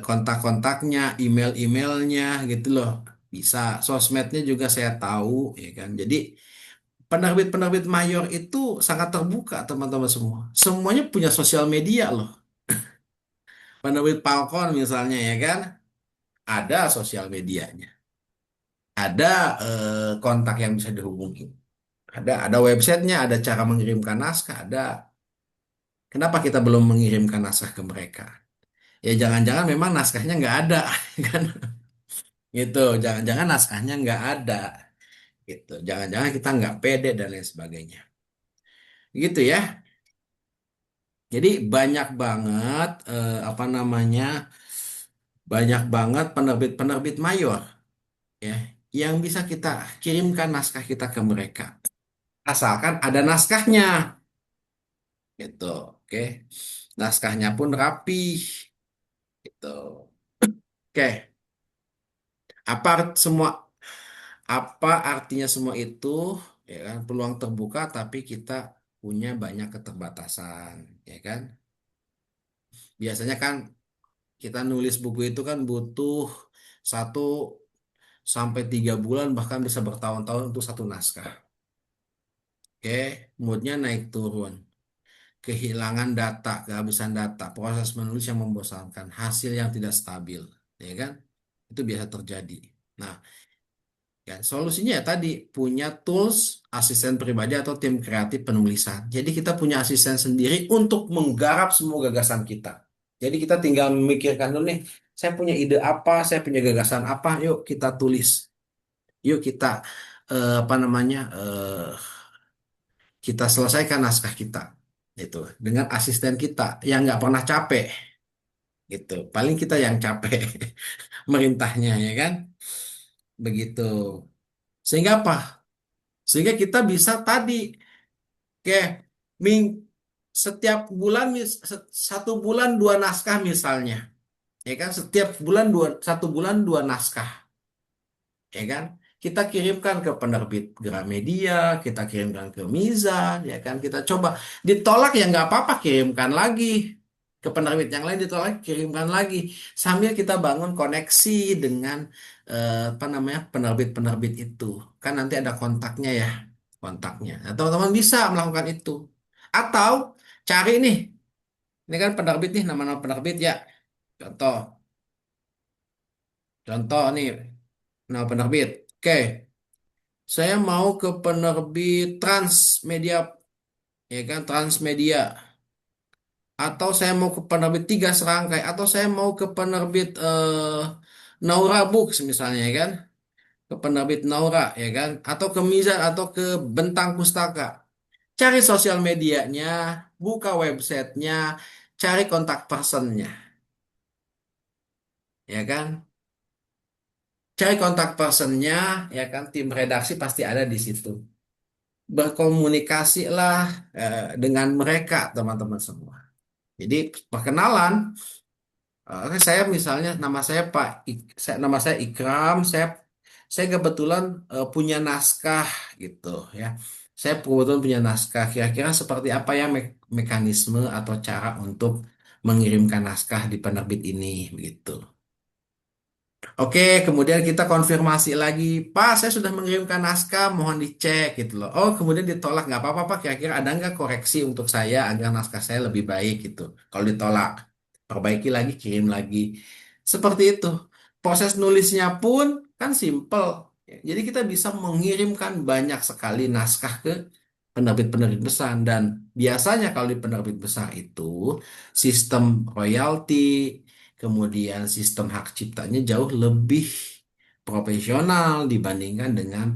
Kontak-kontaknya, email-emailnya gitu loh. Bisa, sosmednya juga saya tahu ya kan. Jadi penerbit-penerbit mayor itu sangat terbuka teman-teman semua. Semuanya punya sosial media loh. Penerbit Falcon misalnya ya kan, ada sosial medianya. Ada kontak yang bisa dihubungi. Ada websitenya, ada cara mengirimkan naskah, ada. Kenapa kita belum mengirimkan naskah ke mereka? Ya jangan-jangan memang naskahnya nggak ada, kan? Gitu. Jangan-jangan naskahnya nggak ada, gitu. Jangan-jangan kita nggak pede dan lain sebagainya. Gitu ya. Jadi banyak banget apa namanya, banyak banget penerbit-penerbit mayor ya yang bisa kita kirimkan naskah kita ke mereka. Asalkan ada naskahnya, gitu. Oke. Naskahnya pun rapi, gitu. Oke. Semua apa artinya semua itu? Ya kan, peluang terbuka tapi kita punya banyak keterbatasan, ya kan? Biasanya kan kita nulis buku itu kan butuh 1 sampai 3 bulan bahkan bisa bertahun-tahun untuk satu naskah. Oke, moodnya naik turun, kehilangan data, kehabisan data, proses menulis yang membosankan, hasil yang tidak stabil, ya kan? Itu biasa terjadi. Nah, ya, solusinya ya tadi punya tools asisten pribadi atau tim kreatif penulisan. Jadi kita punya asisten sendiri untuk menggarap semua gagasan kita. Jadi kita tinggal memikirkan dulu nih, saya punya ide apa, saya punya gagasan apa, yuk kita tulis. Yuk kita apa namanya? Kita selesaikan naskah kita. Itu dengan asisten kita yang nggak pernah capek gitu. Paling kita yang capek merintahnya ya kan? Begitu. Sehingga apa? Sehingga kita bisa tadi kayak ming setiap bulan 1 bulan 2 naskah misalnya, ya kan? Setiap bulan 1 bulan 2 naskah, ya kan? Kita kirimkan ke penerbit Gramedia, kita kirimkan ke Mizan, ya kan? Kita coba ditolak ya nggak apa-apa, kirimkan lagi ke penerbit yang lain, ditolak kirimkan lagi sambil kita bangun koneksi dengan apa namanya penerbit-penerbit itu. Kan nanti ada kontaknya ya, kontaknya. Nah, teman-teman bisa melakukan itu. Atau cari nih, ini kan penerbit nih, nama-nama penerbit ya. Contoh, contoh nih, nama penerbit. Oke, saya mau ke penerbit Transmedia, ya kan, Transmedia. Atau saya mau ke penerbit Tiga Serangkai, atau saya mau ke penerbit Naura Books misalnya, ya kan, ke penerbit Naura, ya kan, atau ke Mizan, atau ke Bentang Pustaka. Cari sosial medianya, buka websitenya, cari kontak personnya, ya kan? cari kontak personnya, ya kan, tim redaksi pasti ada di situ. Berkomunikasilah dengan mereka, teman-teman semua. Jadi perkenalan, saya misalnya nama saya nama saya Ikram, saya kebetulan punya naskah gitu ya. Saya kebetulan punya naskah. Kira-kira seperti apa ya mekanisme atau cara untuk mengirimkan naskah di penerbit ini begitu. Oke, kemudian kita konfirmasi lagi, Pak, saya sudah mengirimkan naskah, mohon dicek gitu loh. Oh, kemudian ditolak, nggak apa-apa, Pak. Kira-kira ada nggak koreksi untuk saya agar naskah saya lebih baik gitu. Kalau ditolak, perbaiki lagi, kirim lagi. Seperti itu. Proses nulisnya pun kan simple. Jadi kita bisa mengirimkan banyak sekali naskah ke penerbit-penerbit besar. Dan biasanya kalau di penerbit besar itu, sistem royalti, kemudian sistem hak ciptanya jauh lebih profesional dibandingkan dengan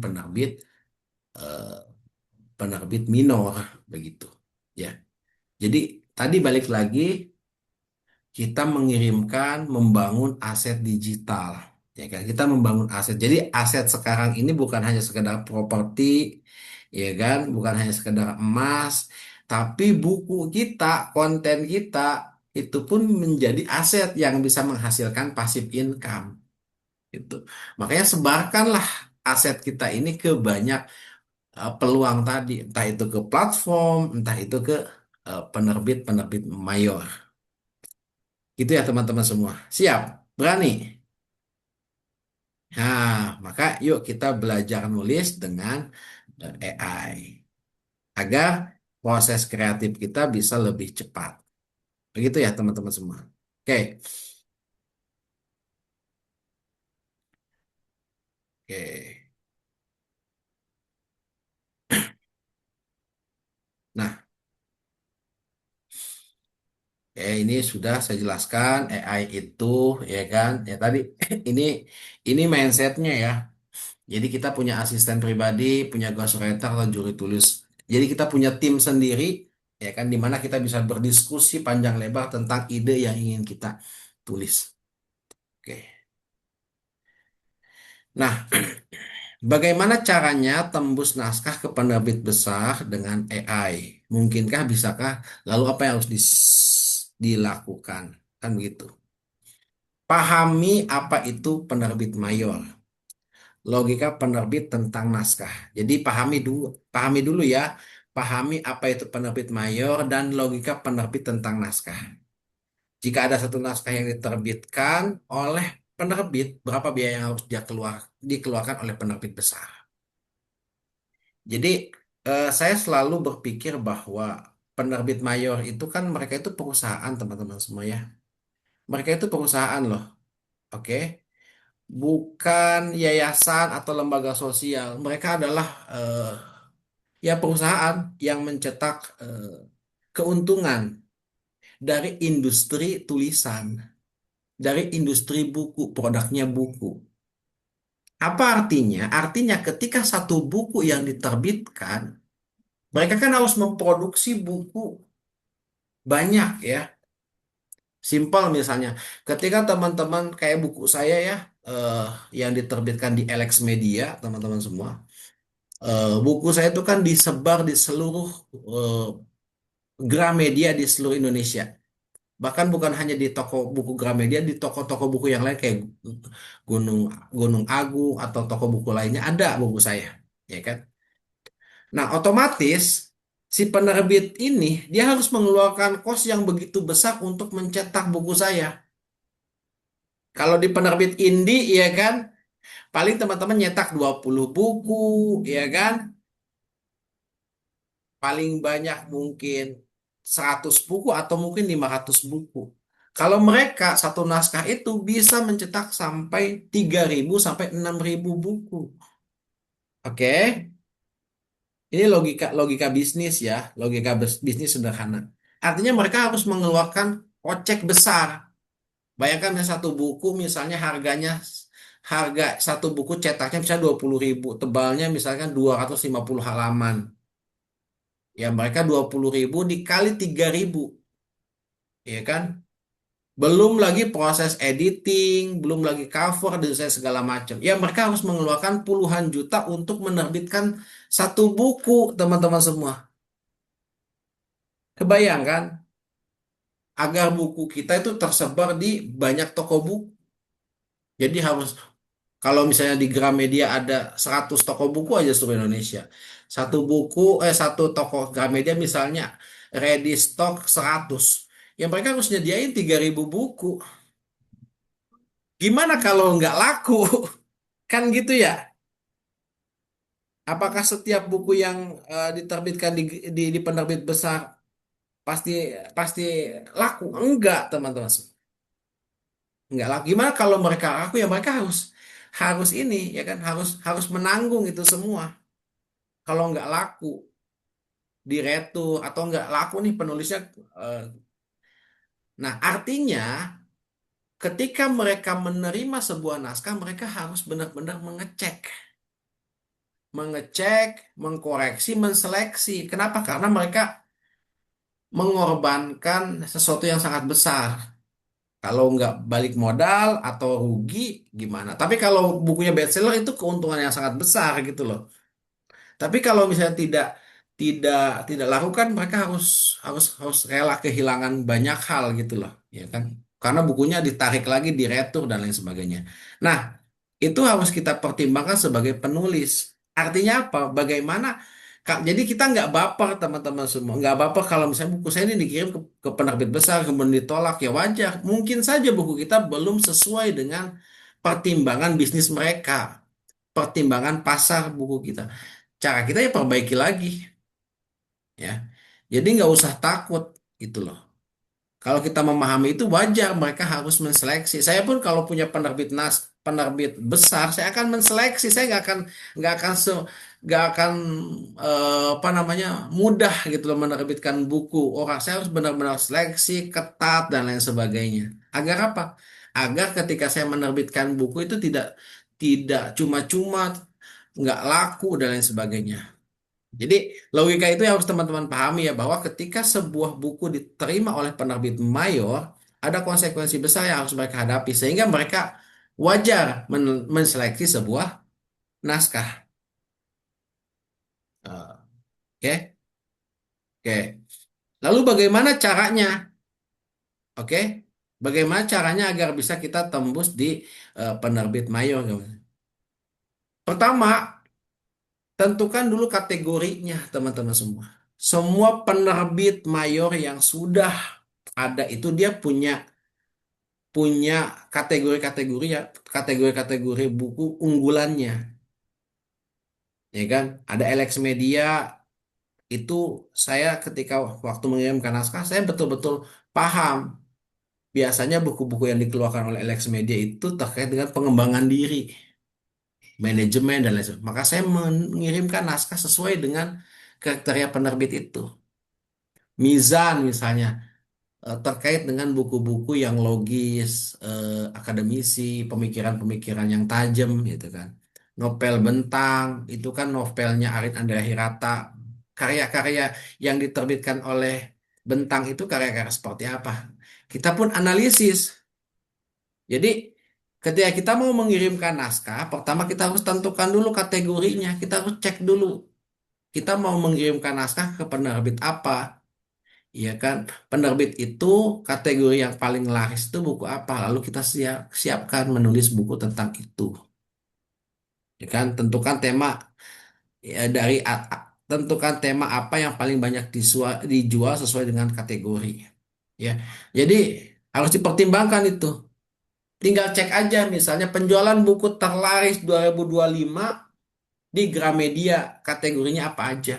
eh, penerbit minor begitu. Ya. Jadi tadi balik lagi kita membangun aset digital. Ya kan? Kita membangun aset. Jadi aset sekarang ini bukan hanya sekedar properti, ya kan? Bukan hanya sekedar emas, tapi buku kita, konten kita itu pun menjadi aset yang bisa menghasilkan passive income. Gitu. Makanya sebarkanlah aset kita ini ke banyak peluang tadi, entah itu ke platform, entah itu ke penerbit-penerbit mayor. Gitu ya teman-teman semua. Siap? Berani? Nah, maka yuk kita belajar nulis dengan AI agar proses kreatif kita bisa lebih cepat. Begitu ya teman-teman semua. Oke, oke. Nah, ini sudah saya jelaskan AI itu, ya kan? Ya tadi ini ini mindsetnya ya. Jadi kita punya asisten pribadi, punya ghostwriter atau juri tulis. Jadi kita punya tim sendiri, ya kan, di mana kita bisa berdiskusi panjang lebar tentang ide yang ingin kita tulis. Oke. Nah, bagaimana caranya tembus naskah ke penerbit besar dengan AI? Mungkinkah, bisakah? Lalu apa yang harus dilakukan? Kan begitu. Pahami apa itu penerbit mayor. Logika penerbit tentang naskah. Jadi pahami dulu ya, pahami apa itu penerbit mayor dan logika penerbit tentang naskah. Jika ada satu naskah yang diterbitkan oleh penerbit, berapa biaya yang harus dikeluarkan oleh penerbit besar? Jadi saya selalu berpikir bahwa penerbit mayor itu kan mereka itu perusahaan teman-teman semua ya. Mereka itu perusahaan loh, oke? Bukan yayasan atau lembaga sosial. Mereka adalah ya perusahaan yang mencetak keuntungan dari industri tulisan, dari industri buku, produknya buku. Apa artinya? Artinya ketika satu buku yang diterbitkan, mereka kan harus memproduksi buku banyak ya. Simpel misalnya, ketika teman-teman kayak buku saya ya, eh, yang diterbitkan di Alex Media, teman-teman semua, buku saya itu kan disebar di seluruh eh, Gramedia di seluruh Indonesia. Bahkan bukan hanya di toko buku Gramedia, di toko-toko buku yang lain kayak Gunung Gunung Agung atau toko buku lainnya ada buku saya, ya kan? Nah, otomatis si penerbit ini dia harus mengeluarkan kos yang begitu besar untuk mencetak buku saya. Kalau di penerbit indie, ya kan, paling teman-teman nyetak 20 buku, ya kan? Paling banyak mungkin 100 buku atau mungkin 500 buku. Kalau mereka satu naskah itu bisa mencetak sampai 3.000 sampai 6.000 buku. Oke, ini logika logika bisnis ya, logika bisnis sederhana. Artinya mereka harus mengeluarkan kocek besar. Bayangkan misalnya satu buku misalnya harga satu buku cetaknya misalnya 20.000, tebalnya misalkan 250 halaman. Ya mereka 20.000 dikali 3.000, ya kan? Belum lagi proses editing, belum lagi cover, desain segala macam. Ya mereka harus mengeluarkan puluhan juta untuk menerbitkan satu buku, teman-teman semua. Kebayang kan? Agar buku kita itu tersebar di banyak toko buku. Jadi harus, kalau misalnya di Gramedia ada 100 toko buku aja seluruh Indonesia. Satu toko Gramedia misalnya ready stock 100. Ya mereka harus nyediain 3.000 buku. Gimana kalau nggak laku? Kan gitu ya. Apakah setiap buku yang diterbitkan di penerbit besar pasti pasti laku? Enggak, teman-teman. Enggak laku. Gimana kalau mereka laku? Ya mereka harus harus ini ya kan harus harus menanggung itu semua. Kalau nggak laku di retur atau nggak laku nih penulisnya. eh, nah, artinya ketika mereka menerima sebuah naskah, mereka harus benar-benar mengecek, mengkoreksi, menseleksi. Kenapa? Karena mereka mengorbankan sesuatu yang sangat besar. Kalau nggak balik modal atau rugi, gimana? Tapi kalau bukunya bestseller itu keuntungan yang sangat besar gitu loh. Tapi kalau misalnya tidak tidak lakukan, mereka harus harus harus rela kehilangan banyak hal gitu loh, ya kan? Karena bukunya ditarik lagi, diretur dan lain sebagainya. Nah, itu harus kita pertimbangkan sebagai penulis. Artinya apa? Bagaimana? Jadi kita nggak baper teman-teman semua, nggak baper kalau misalnya buku saya ini dikirim ke penerbit besar kemudian ditolak, ya wajar. Mungkin saja buku kita belum sesuai dengan pertimbangan bisnis mereka, pertimbangan pasar buku kita. Cara kita ya perbaiki lagi, ya. Jadi nggak usah takut gitu loh. Kalau kita memahami itu wajar, mereka harus menseleksi. Saya pun kalau punya penerbit besar, saya akan menseleksi. Saya nggak akan nggak akan apa namanya mudah gitu loh menerbitkan buku orang. Saya harus benar-benar seleksi ketat dan lain sebagainya. Agar apa? Agar ketika saya menerbitkan buku itu tidak tidak cuma-cuma nggak laku dan lain sebagainya. Jadi logika itu yang harus teman-teman pahami ya bahwa ketika sebuah buku diterima oleh penerbit mayor, ada konsekuensi besar yang harus mereka hadapi sehingga mereka wajar menseleksi sebuah naskah. Oke, oke. Lalu bagaimana caranya? Oke, bagaimana caranya agar bisa kita tembus di penerbit mayor? Pertama, tentukan dulu kategorinya, teman-teman semua. Semua penerbit mayor yang sudah ada itu dia punya punya kategori-kategori ya, kategori-kategori buku unggulannya, ya kan? Ada LX Media itu saya ketika waktu mengirimkan naskah saya betul-betul paham. Biasanya buku-buku yang dikeluarkan oleh LX Media itu terkait dengan pengembangan diri, manajemen dan lain sebagainya. Maka saya mengirimkan naskah sesuai dengan kriteria penerbit itu. Mizan misalnya terkait dengan buku-buku yang logis, akademisi, pemikiran-pemikiran yang tajam gitu kan. Novel Bentang itu kan novelnya Arin Andrea Hirata. Karya-karya yang diterbitkan oleh Bentang itu karya-karya seperti apa? Kita pun analisis. Jadi ketika kita mau mengirimkan naskah, pertama kita harus tentukan dulu kategorinya. Kita harus cek dulu. Kita mau mengirimkan naskah ke penerbit apa? Iya kan, penerbit itu kategori yang paling laris itu buku apa? Lalu kita siapkan menulis buku tentang itu. Ya kan, tentukan tema apa yang paling banyak dijual sesuai dengan kategori. Ya, jadi harus dipertimbangkan itu. Tinggal cek aja misalnya penjualan buku terlaris 2025 di Gramedia kategorinya apa aja.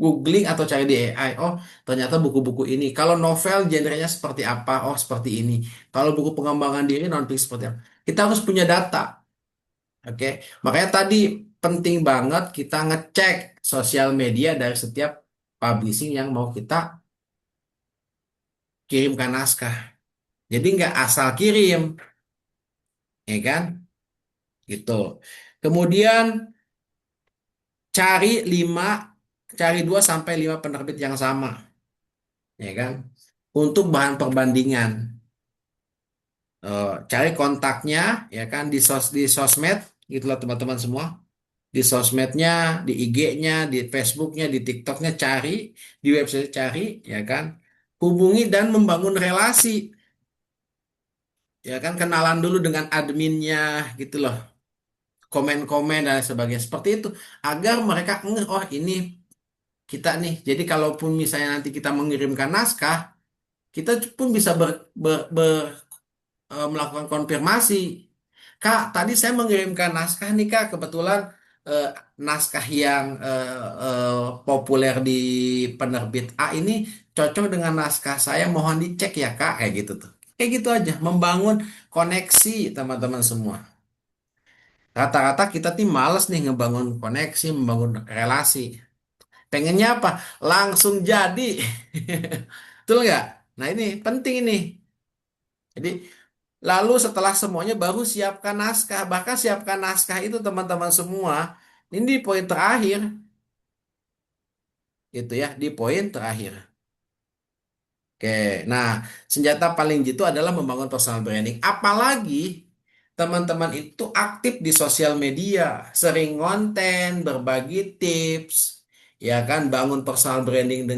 Googling atau cari di AI. Oh, ternyata buku-buku ini. Kalau novel genrenya seperti apa? Oh, seperti ini. Kalau buku pengembangan diri non fiction seperti apa? Kita harus punya data. Oke. Makanya tadi penting banget kita ngecek sosial media dari setiap publishing yang mau kita kirimkan naskah. Jadi nggak asal kirim, ya kan? Gitu. Kemudian cari 5, cari 2 sampai 5 penerbit yang sama, ya kan? Untuk bahan perbandingan. Cari kontaknya ya kan di sosmed gitulah teman-teman semua. Di sosmednya, di IG-nya, di Facebooknya, di TikToknya cari, di website cari ya kan. Hubungi dan membangun relasi ya kan, kenalan dulu dengan adminnya gitu loh. Komen-komen dan sebagainya seperti itu agar mereka ngeh, oh ini kita nih. Jadi kalaupun misalnya nanti kita mengirimkan naskah, kita pun bisa melakukan konfirmasi. Kak, tadi saya mengirimkan naskah nih Kak, kebetulan eh, naskah yang populer di penerbit A ini cocok dengan naskah saya, mohon dicek ya Kak, kayak gitu tuh. Kayak gitu aja, membangun koneksi teman-teman semua. Rata-rata kita nih males nih ngebangun koneksi, membangun relasi. Pengennya apa? Langsung jadi. Betul nggak? Nah ini penting ini. Jadi lalu setelah semuanya baru siapkan naskah. Bahkan siapkan naskah itu teman-teman semua. Ini di poin terakhir. Gitu ya, di poin terakhir. Oke, nah senjata paling jitu adalah membangun personal branding. Apalagi teman-teman itu aktif di sosial media, sering konten, berbagi tips, ya kan, bangun personal branding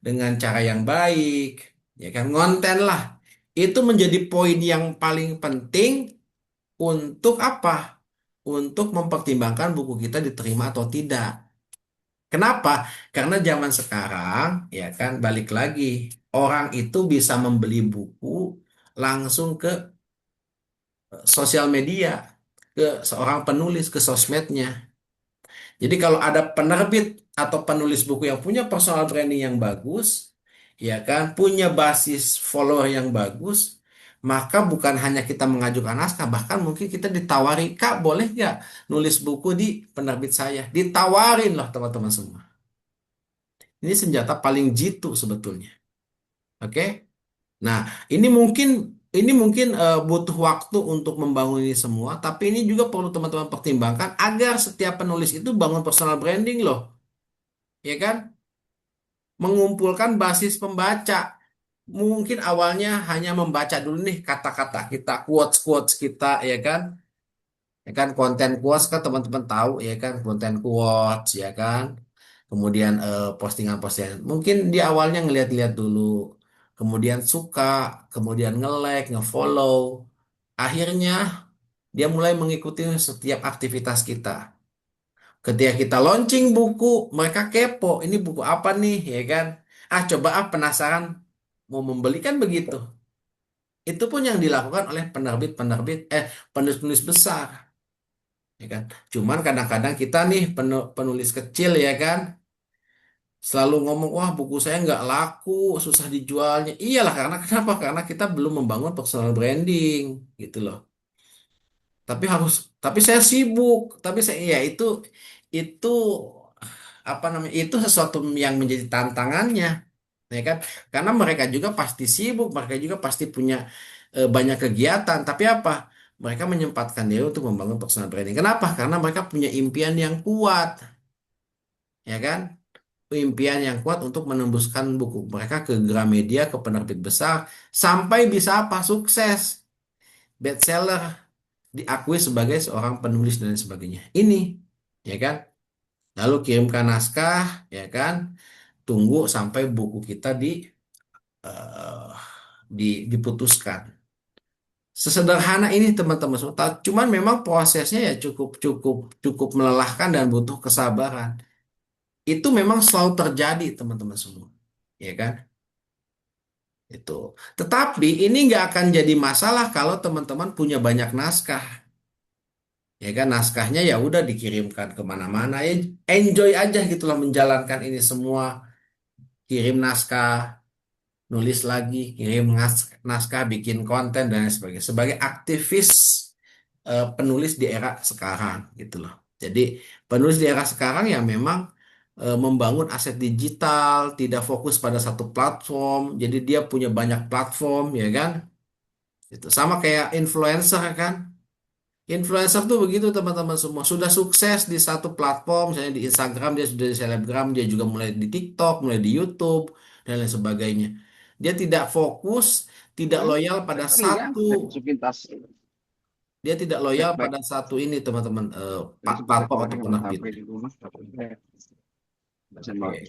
dengan cara yang baik, ya kan, konten lah. Itu menjadi poin yang paling penting untuk apa? Untuk mempertimbangkan buku kita diterima atau tidak. Kenapa? Karena zaman sekarang, ya kan, balik lagi, orang itu bisa membeli buku langsung ke sosial media, ke seorang penulis, ke sosmednya. Jadi kalau ada penerbit atau penulis buku yang punya personal branding yang bagus, ya kan, punya basis follower yang bagus, maka bukan hanya kita mengajukan naskah, bahkan mungkin kita ditawari, Kak, boleh nggak nulis buku di penerbit saya? Ditawarin loh teman-teman semua. Ini senjata paling jitu sebetulnya. Oke? Nah, ini mungkin butuh waktu untuk membangun ini semua, tapi ini juga perlu teman-teman pertimbangkan agar setiap penulis itu bangun personal branding loh, ya kan? Mengumpulkan basis pembaca. Mungkin awalnya hanya membaca dulu nih kata-kata kita, quotes-quotes kita, ya kan? Ya kan, konten quotes kan teman-teman tahu ya kan, konten quotes ya kan. Kemudian postingan-postingan. Mungkin di awalnya ngeliat-liat dulu, kemudian suka, kemudian nge-like, nge-follow. Akhirnya dia mulai mengikuti setiap aktivitas kita. Ketika kita launching buku, mereka kepo, ini buku apa nih, ya kan? Ah, coba penasaran mau membeli kan begitu. Itu pun yang dilakukan oleh penulis-penulis besar, ya kan? Cuman kadang-kadang kita nih penulis kecil, ya kan? Selalu ngomong, wah buku saya nggak laku, susah dijualnya. Iyalah, karena kenapa? Karena kita belum membangun personal branding, gitu loh. Tapi saya sibuk. Tapi ya itu apa namanya? Itu sesuatu yang menjadi tantangannya, ya kan? Karena mereka juga pasti sibuk, mereka juga pasti punya banyak kegiatan. Tapi apa? Mereka menyempatkan diri untuk membangun personal branding. Kenapa? Karena mereka punya impian yang kuat, ya kan? Impian yang kuat untuk menembuskan buku mereka ke Gramedia, ke penerbit besar, sampai bisa apa? Sukses, bestseller, diakui sebagai seorang penulis dan sebagainya. Ini, ya kan? Lalu kirimkan naskah, ya kan? Tunggu sampai buku kita eh, diputuskan. Sesederhana ini teman-teman semua. Cuman memang prosesnya ya cukup cukup cukup melelahkan dan butuh kesabaran. Itu memang selalu terjadi teman-teman semua, ya kan? Itu. Tetapi ini nggak akan jadi masalah kalau teman-teman punya banyak naskah. Ya kan, naskahnya ya udah dikirimkan kemana-mana. Ya enjoy aja gitulah menjalankan ini semua. Kirim naskah, nulis lagi, kirim naskah, bikin konten dan lain sebagainya. Sebagai aktivis penulis di era sekarang gitu loh. Jadi penulis di era sekarang ya memang membangun aset digital, tidak fokus pada satu platform. Jadi dia punya banyak platform, ya kan? Itu sama kayak influencer kan. Influencer tuh begitu teman-teman semua. Sudah sukses di satu platform, misalnya di Instagram, dia sudah di selebgram, dia juga mulai di TikTok, mulai di YouTube, dan lain sebagainya. Dia tidak fokus, tidak loyal pada satu, dia tidak loyal pada satu ini teman-teman, platform atau penerbit. Oke,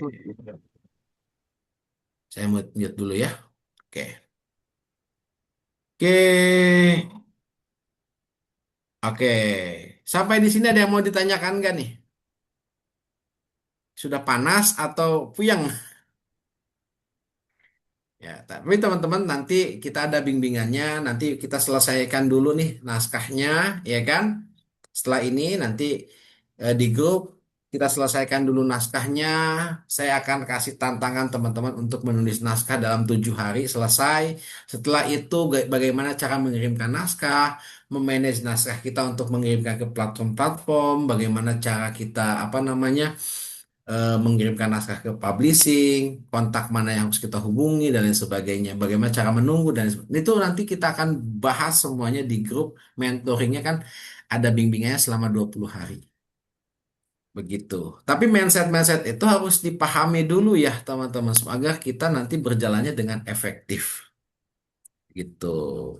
saya mute dulu ya. Oke, oke, oke. Sampai di sini ada yang mau ditanyakan nggak nih? Sudah panas atau puyeng? Ya, tapi teman-teman nanti kita ada bimbingannya, nanti kita selesaikan dulu nih naskahnya, ya kan? Setelah ini nanti di grup kita selesaikan dulu naskahnya. Saya akan kasih tantangan teman-teman untuk menulis naskah dalam 7 hari selesai. Setelah itu bagaimana cara mengirimkan naskah, memanage naskah kita untuk mengirimkan ke platform-platform, bagaimana cara kita apa namanya mengirimkan naskah ke publishing, kontak mana yang harus kita hubungi dan lain sebagainya, bagaimana cara menunggu dan itu nanti kita akan bahas semuanya di grup mentoringnya kan ada bimbingannya selama 20 hari. Begitu. Tapi mindset-mindset itu harus dipahami dulu ya teman-teman agar kita nanti berjalannya dengan efektif. Gitu.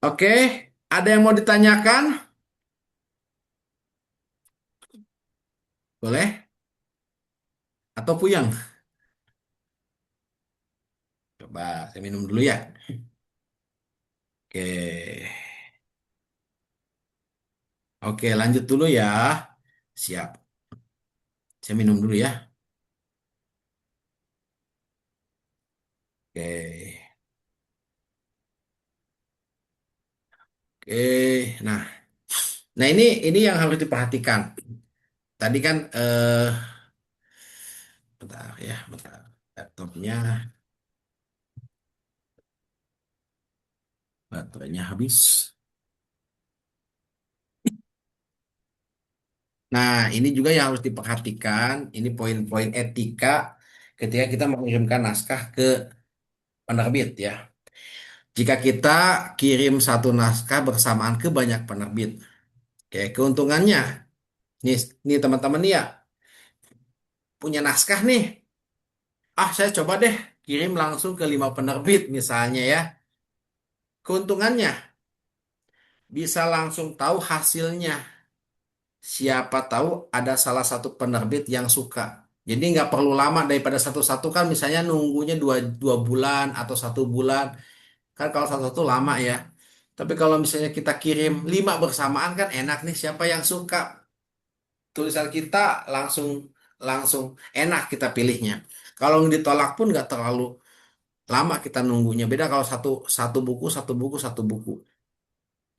Oke, ada yang mau ditanyakan? Boleh? Atau puyang? Coba saya minum dulu ya. Oke. Oke, lanjut dulu ya. Siap. Saya minum dulu ya. Oke. Oke. Nah, ini yang harus diperhatikan. Tadi kan bentar ya, bentar. Laptopnya baterainya habis. Nah, ini juga yang harus diperhatikan. Ini poin-poin etika ketika kita mengirimkan naskah ke penerbit ya. Jika kita kirim satu naskah bersamaan ke banyak penerbit, oke, keuntungannya, nih teman-teman nih ya, punya naskah nih. Saya coba deh kirim langsung ke 5 penerbit misalnya ya. Keuntungannya bisa langsung tahu hasilnya. Siapa tahu ada salah satu penerbit yang suka. Jadi nggak perlu lama daripada satu-satu kan misalnya nunggunya dua bulan atau 1 bulan. Kan kalau satu-satu lama ya. Tapi kalau misalnya kita kirim 5 bersamaan kan enak nih siapa yang suka. Tulisan kita langsung langsung enak kita pilihnya. Kalau ditolak pun nggak terlalu lama kita nunggunya. Beda kalau satu satu buku, satu buku, satu buku.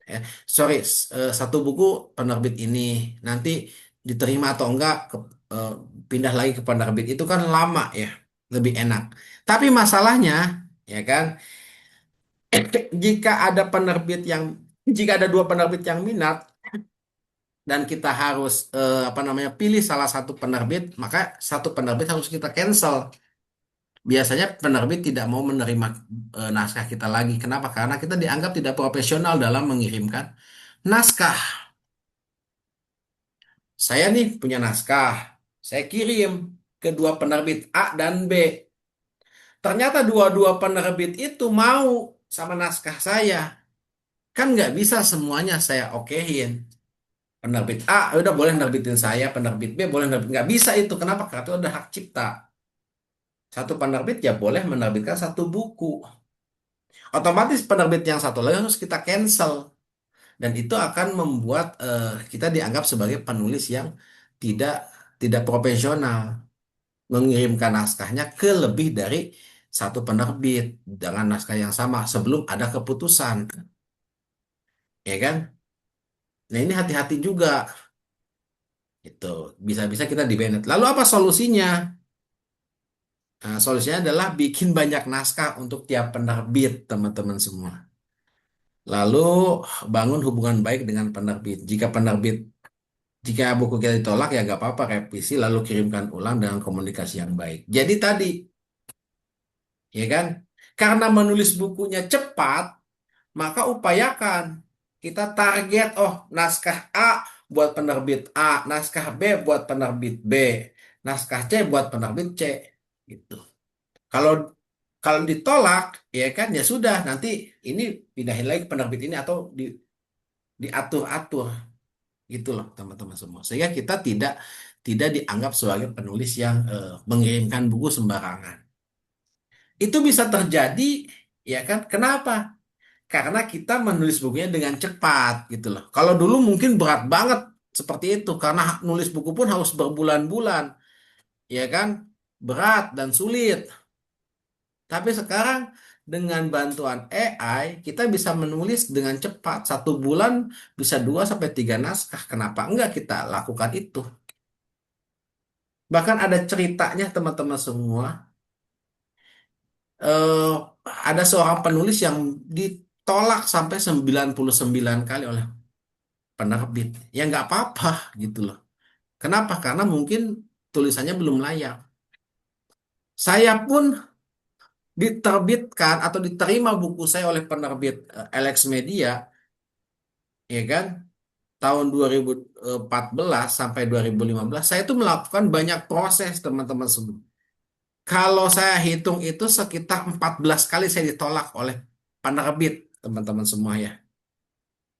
Ya, sorry, satu buku penerbit ini nanti diterima atau enggak eh, pindah lagi ke penerbit itu kan lama ya, lebih enak. Tapi masalahnya ya kan, jika ada penerbit yang jika ada 2 penerbit yang minat dan kita harus apa namanya pilih salah satu penerbit, maka satu penerbit harus kita cancel. Biasanya penerbit tidak mau menerima naskah kita lagi. Kenapa? Karena kita dianggap tidak profesional dalam mengirimkan naskah. Saya nih punya naskah, saya kirim ke 2 penerbit A dan B. Ternyata dua-dua penerbit itu mau sama naskah saya. Kan nggak bisa semuanya saya okein. Penerbit A udah boleh nerbitin saya, penerbit B boleh nerbit. Nggak bisa itu. Kenapa? Karena itu ada hak cipta. Satu penerbit ya boleh menerbitkan satu buku. Otomatis penerbit yang satu lagi harus kita cancel. Dan itu akan membuat kita dianggap sebagai penulis yang tidak tidak profesional mengirimkan naskahnya ke lebih dari satu penerbit dengan naskah yang sama sebelum ada keputusan, ya kan? Nah ini hati-hati juga, itu bisa-bisa kita di-banned. Lalu apa solusinya? Nah, solusinya adalah bikin banyak naskah untuk tiap penerbit, teman-teman semua. Lalu bangun hubungan baik dengan penerbit. Jika buku kita ditolak ya nggak apa-apa, revisi lalu kirimkan ulang dengan komunikasi yang baik. Jadi tadi, ya kan? Karena menulis bukunya cepat, maka upayakan kita target, naskah A buat penerbit A, naskah B buat penerbit B, naskah C buat penerbit C, gitu. Kalau Kalau ditolak, ya kan, ya sudah, nanti ini pindahin lagi ke penerbit ini atau diatur-atur gitu loh teman-teman semua. Sehingga kita tidak tidak dianggap sebagai penulis yang mengirimkan buku sembarangan. Itu bisa terjadi, ya kan? Kenapa? Karena kita menulis bukunya dengan cepat gitu loh. Kalau dulu mungkin berat banget seperti itu karena nulis buku pun harus berbulan-bulan, ya kan? Berat dan sulit. Tapi sekarang dengan bantuan AI kita bisa menulis dengan cepat. 1 bulan bisa 2 sampai 3 naskah. Kenapa enggak kita lakukan itu? Bahkan ada ceritanya teman-teman semua. eh, ada seorang penulis yang ditolak sampai 99 kali oleh penerbit. Ya nggak apa-apa gitu loh. Kenapa? Karena mungkin tulisannya belum layak. Saya pun diterbitkan atau diterima buku saya oleh penerbit Alex Media, ya kan? Tahun 2014 sampai 2015, saya itu melakukan banyak proses, teman-teman semua. Kalau saya hitung itu sekitar 14 kali saya ditolak oleh penerbit, teman-teman semua ya.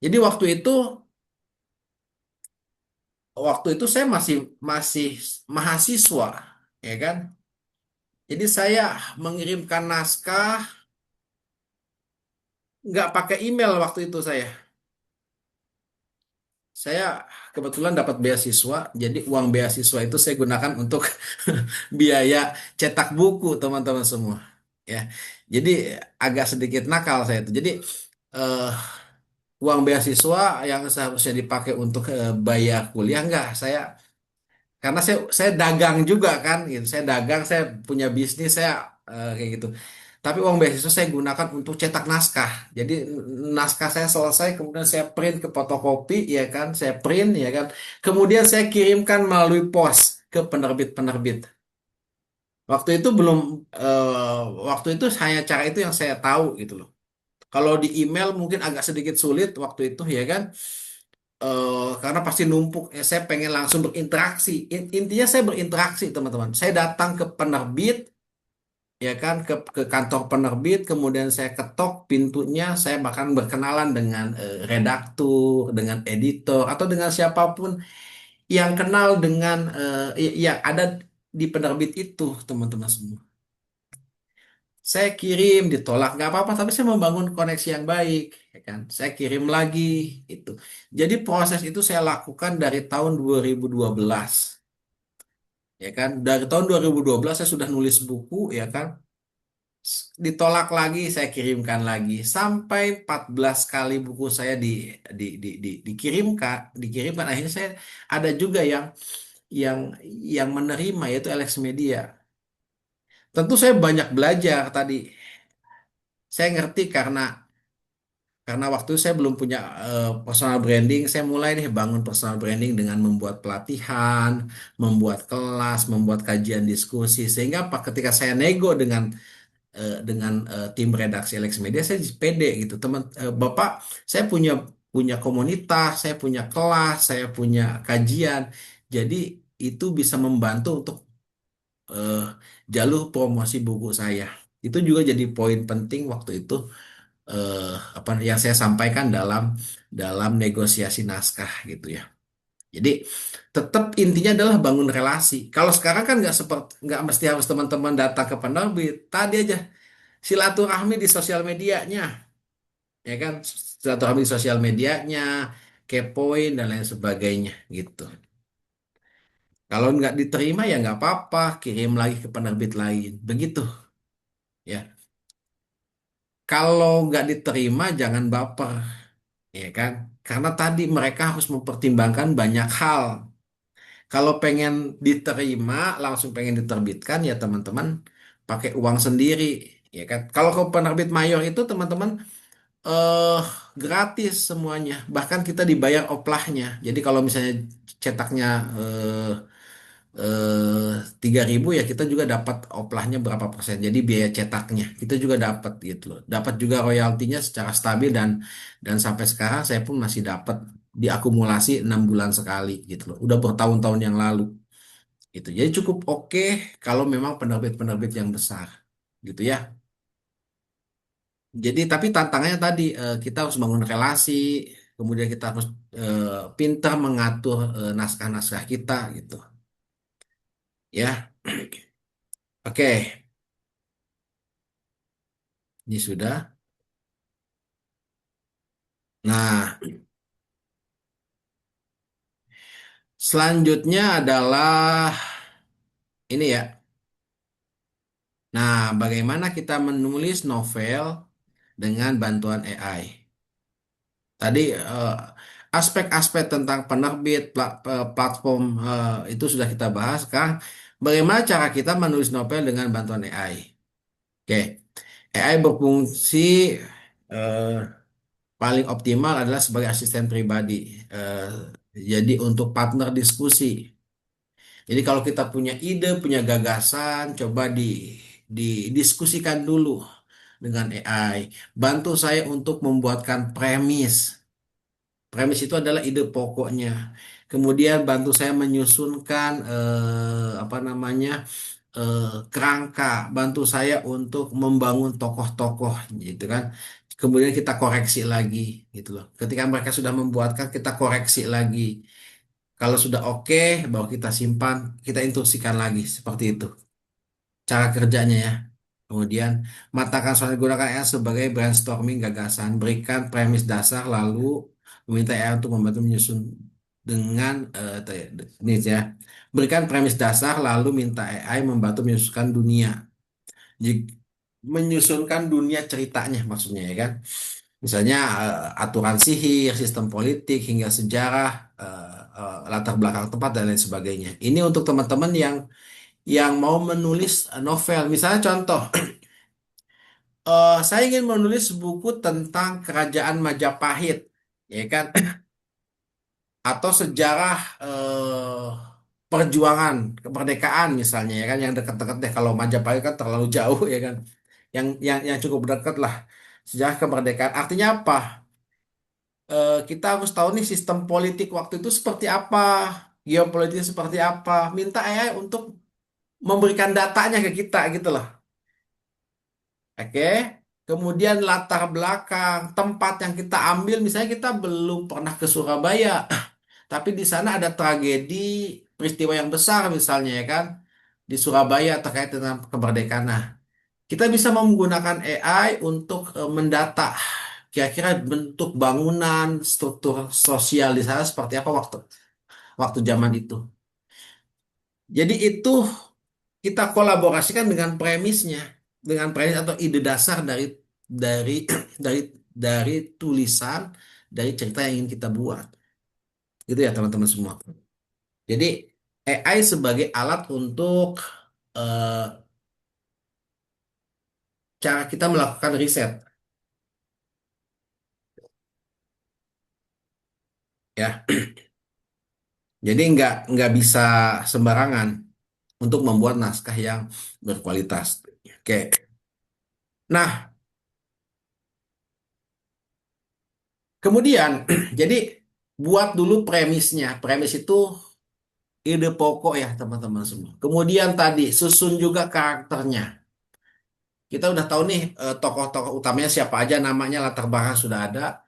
Jadi waktu itu saya masih masih mahasiswa, ya kan? Jadi saya mengirimkan naskah nggak pakai email waktu itu saya. Saya kebetulan dapat beasiswa, jadi uang beasiswa itu saya gunakan untuk biaya cetak buku, teman-teman semua. Ya, jadi agak sedikit nakal saya itu. Jadi eh, uang beasiswa yang seharusnya dipakai untuk bayar kuliah enggak, karena saya dagang juga kan, gitu. Saya dagang, saya punya bisnis, saya kayak gitu. Tapi uang beasiswa saya gunakan untuk cetak naskah. Jadi naskah saya selesai, kemudian saya print ke fotokopi, ya kan, saya print, ya kan. Kemudian saya kirimkan melalui pos ke penerbit-penerbit. Waktu itu belum, waktu itu hanya cara itu yang saya tahu gitu loh. Kalau di email mungkin agak sedikit sulit waktu itu, ya kan. Karena pasti numpuk. Saya pengen langsung berinteraksi. Intinya saya berinteraksi, teman-teman. Saya datang ke penerbit, ya kan, ke kantor penerbit, kemudian saya ketok pintunya, saya bahkan berkenalan dengan redaktur, dengan editor, atau dengan siapapun yang kenal dengan yang ada di penerbit itu, teman-teman semua. Saya kirim, ditolak nggak apa-apa, tapi saya membangun koneksi yang baik, ya kan. Saya kirim lagi itu. Jadi proses itu saya lakukan dari tahun 2012, ya kan. Dari tahun 2012 saya sudah nulis buku, ya kan. Ditolak lagi, saya kirimkan lagi sampai 14 kali buku saya dikirimkan. Akhirnya saya ada juga yang yang menerima, yaitu Alex Media. Tentu saya banyak belajar tadi. Saya ngerti karena waktu itu saya belum punya personal branding. Saya mulai nih bangun personal branding dengan membuat pelatihan, membuat kelas, membuat kajian diskusi, sehingga ketika saya nego dengan tim redaksi Alex Media, saya jadi pede gitu, teman. Bapak, saya punya punya komunitas, saya punya kelas, saya punya kajian, jadi itu bisa membantu untuk eh, jalur promosi buku saya. Itu juga jadi poin penting waktu itu, eh, apa yang saya sampaikan dalam dalam negosiasi naskah gitu ya. Jadi tetap intinya adalah bangun relasi. Kalau sekarang kan nggak mesti harus teman-teman datang ke penerbit. Tadi aja silaturahmi di sosial medianya, ya kan? Silaturahmi di sosial medianya, kepoin dan lain sebagainya gitu. Kalau nggak diterima ya nggak apa-apa, kirim lagi ke penerbit lain. Begitu ya. Kalau nggak diterima jangan baper, ya kan? Karena tadi mereka harus mempertimbangkan banyak hal. Kalau pengen diterima, langsung pengen diterbitkan ya teman-teman pakai uang sendiri, ya kan? Kalau ke penerbit mayor itu teman-teman eh gratis semuanya. Bahkan kita dibayar oplahnya. Jadi kalau misalnya cetaknya eh 3.000, ya kita juga dapat oplahnya berapa persen. Jadi biaya cetaknya kita juga dapat gitu loh. Dapat juga royaltinya secara stabil dan sampai sekarang saya pun masih dapat diakumulasi 6 bulan sekali gitu loh. Udah bertahun-tahun yang lalu gitu. Jadi cukup oke kalau memang penerbit-penerbit yang besar gitu ya. Jadi tapi tantangannya tadi kita harus bangun relasi, kemudian kita harus pintar mengatur naskah-naskah kita gitu. Ya, oke, ini sudah. Nah, selanjutnya adalah ini ya. Nah, bagaimana kita menulis novel dengan bantuan AI? Tadi aspek-aspek tentang penerbit, platform itu sudah kita bahas. Sekarang, bagaimana cara kita menulis novel dengan bantuan AI? Oke, AI berfungsi eh, paling optimal adalah sebagai asisten pribadi. Eh, jadi untuk partner diskusi. Jadi kalau kita punya ide, punya gagasan, coba didiskusikan dulu dengan AI. Bantu saya untuk membuatkan premis. Premis itu adalah ide pokoknya. Kemudian bantu saya menyusunkan apa namanya kerangka. Bantu saya untuk membangun tokoh-tokoh, gitu kan. Kemudian kita koreksi lagi, gitu loh. Ketika mereka sudah membuatkan, kita koreksi lagi. Kalau sudah oke, baru kita simpan, kita instruksikan lagi seperti itu cara kerjanya ya. Kemudian, matangkan soal gunakan AI sebagai brainstorming gagasan. Berikan premis dasar, lalu meminta AI untuk membantu menyusun dengan ini ya. Berikan premis dasar, lalu minta AI membantu menyusunkan dunia. Menyusunkan dunia ceritanya maksudnya ya kan. Misalnya aturan sihir, sistem politik, hingga sejarah, latar belakang tempat dan lain sebagainya. Ini untuk teman-teman yang mau menulis novel. Misalnya contoh, saya ingin menulis buku tentang Kerajaan Majapahit, ya kan? Atau sejarah perjuangan kemerdekaan misalnya, ya kan? Yang dekat-dekat deh. Kalau Majapahit kan terlalu jauh, ya kan? Yang cukup dekat lah. Sejarah kemerdekaan. Artinya apa? Kita harus tahu nih sistem politik waktu itu seperti apa, geopolitik seperti apa. Minta AI untuk memberikan datanya ke kita gitu loh. Oke, kemudian latar belakang, tempat yang kita ambil, misalnya kita belum pernah ke Surabaya, tapi di sana ada tragedi, peristiwa yang besar misalnya ya kan, di Surabaya terkait dengan kemerdekaan. Nah, kita bisa menggunakan AI untuk mendata kira-kira bentuk bangunan, struktur sosial di sana seperti apa waktu waktu zaman itu. Jadi itu kita kolaborasikan dengan premisnya, dengan premis atau ide dasar dari dari dari tulisan, dari cerita yang ingin kita buat. Gitu ya teman-teman semua. Jadi AI sebagai alat untuk eh, cara kita melakukan riset, ya. Jadi nggak bisa sembarangan untuk membuat naskah yang berkualitas. Oke. Nah, kemudian jadi buat dulu premisnya. Premis itu ide pokok ya teman-teman semua. Kemudian tadi susun juga karakternya. Kita udah tahu nih tokoh-tokoh utamanya siapa aja, namanya, latar belakang sudah ada.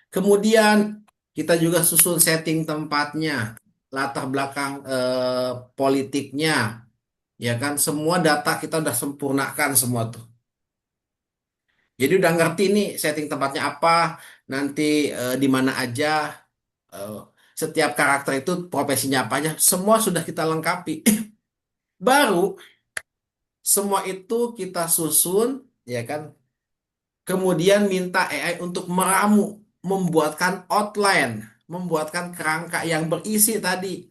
Kemudian kita juga susun setting tempatnya, latar belakang politiknya, ya kan? Semua data kita udah sempurnakan semua tuh. Jadi udah ngerti nih setting tempatnya apa, nanti di mana aja, eh, setiap karakter itu profesinya apa aja, semua sudah kita lengkapi. Baru semua itu kita susun, ya kan? Kemudian minta AI untuk meramu, membuatkan outline, membuatkan kerangka yang berisi tadi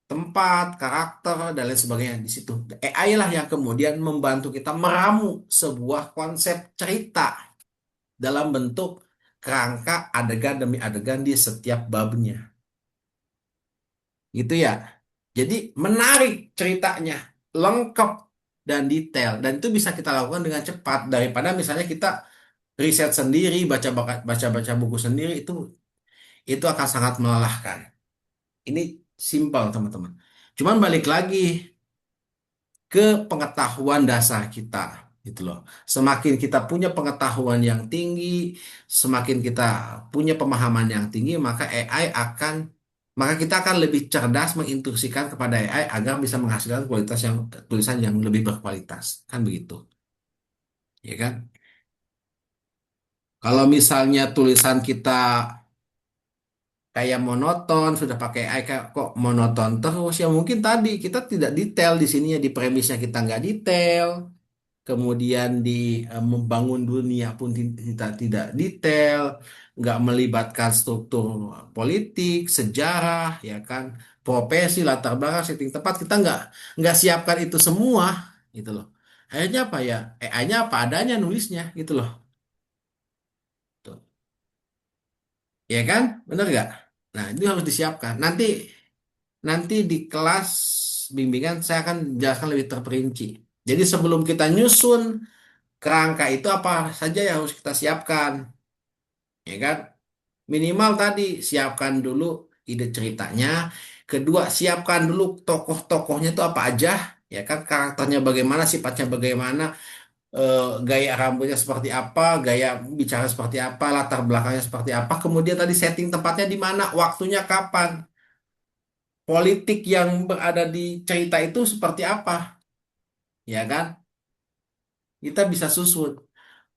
tempat, karakter, dan lain sebagainya di situ. AI lah yang kemudian membantu kita meramu sebuah konsep cerita dalam bentuk kerangka adegan demi adegan di setiap babnya. Gitu ya. Jadi menarik ceritanya, lengkap dan detail. Dan itu bisa kita lakukan dengan cepat daripada misalnya kita riset sendiri, baca-baca buku sendiri, itu akan sangat melelahkan. Ini simpel, teman-teman. Cuman balik lagi ke pengetahuan dasar kita. gitu loh. Semakin kita punya pengetahuan yang tinggi, semakin kita punya pemahaman yang tinggi, maka kita akan lebih cerdas menginstruksikan kepada AI agar bisa menghasilkan tulisan yang lebih berkualitas, kan begitu, ya kan? Kalau misalnya tulisan kita kayak monoton, sudah pakai AI kok monoton terus, ya mungkin tadi kita tidak detail di sininya, di premisnya kita nggak detail. Kemudian di membangun dunia pun kita tidak detail, nggak melibatkan struktur politik, sejarah, ya kan, profesi, latar belakang, setting tempat, kita nggak siapkan itu semua, gitu loh. Akhirnya apa ya? AI-nya apa adanya nulisnya, gitu loh. Tuh. Ya kan, bener nggak? Nah, itu harus disiapkan. Nanti nanti di kelas bimbingan saya akan jelaskan lebih terperinci. Jadi sebelum kita nyusun kerangka itu apa saja yang harus kita siapkan, ya kan? Minimal tadi siapkan dulu ide ceritanya. Kedua, siapkan dulu tokoh-tokohnya itu apa aja, ya kan? Karakternya bagaimana, sifatnya bagaimana, gaya rambutnya seperti apa, gaya bicara seperti apa, latar belakangnya seperti apa. Kemudian tadi setting tempatnya di mana, waktunya kapan, politik yang berada di cerita itu seperti apa, ya kan? Kita bisa susun.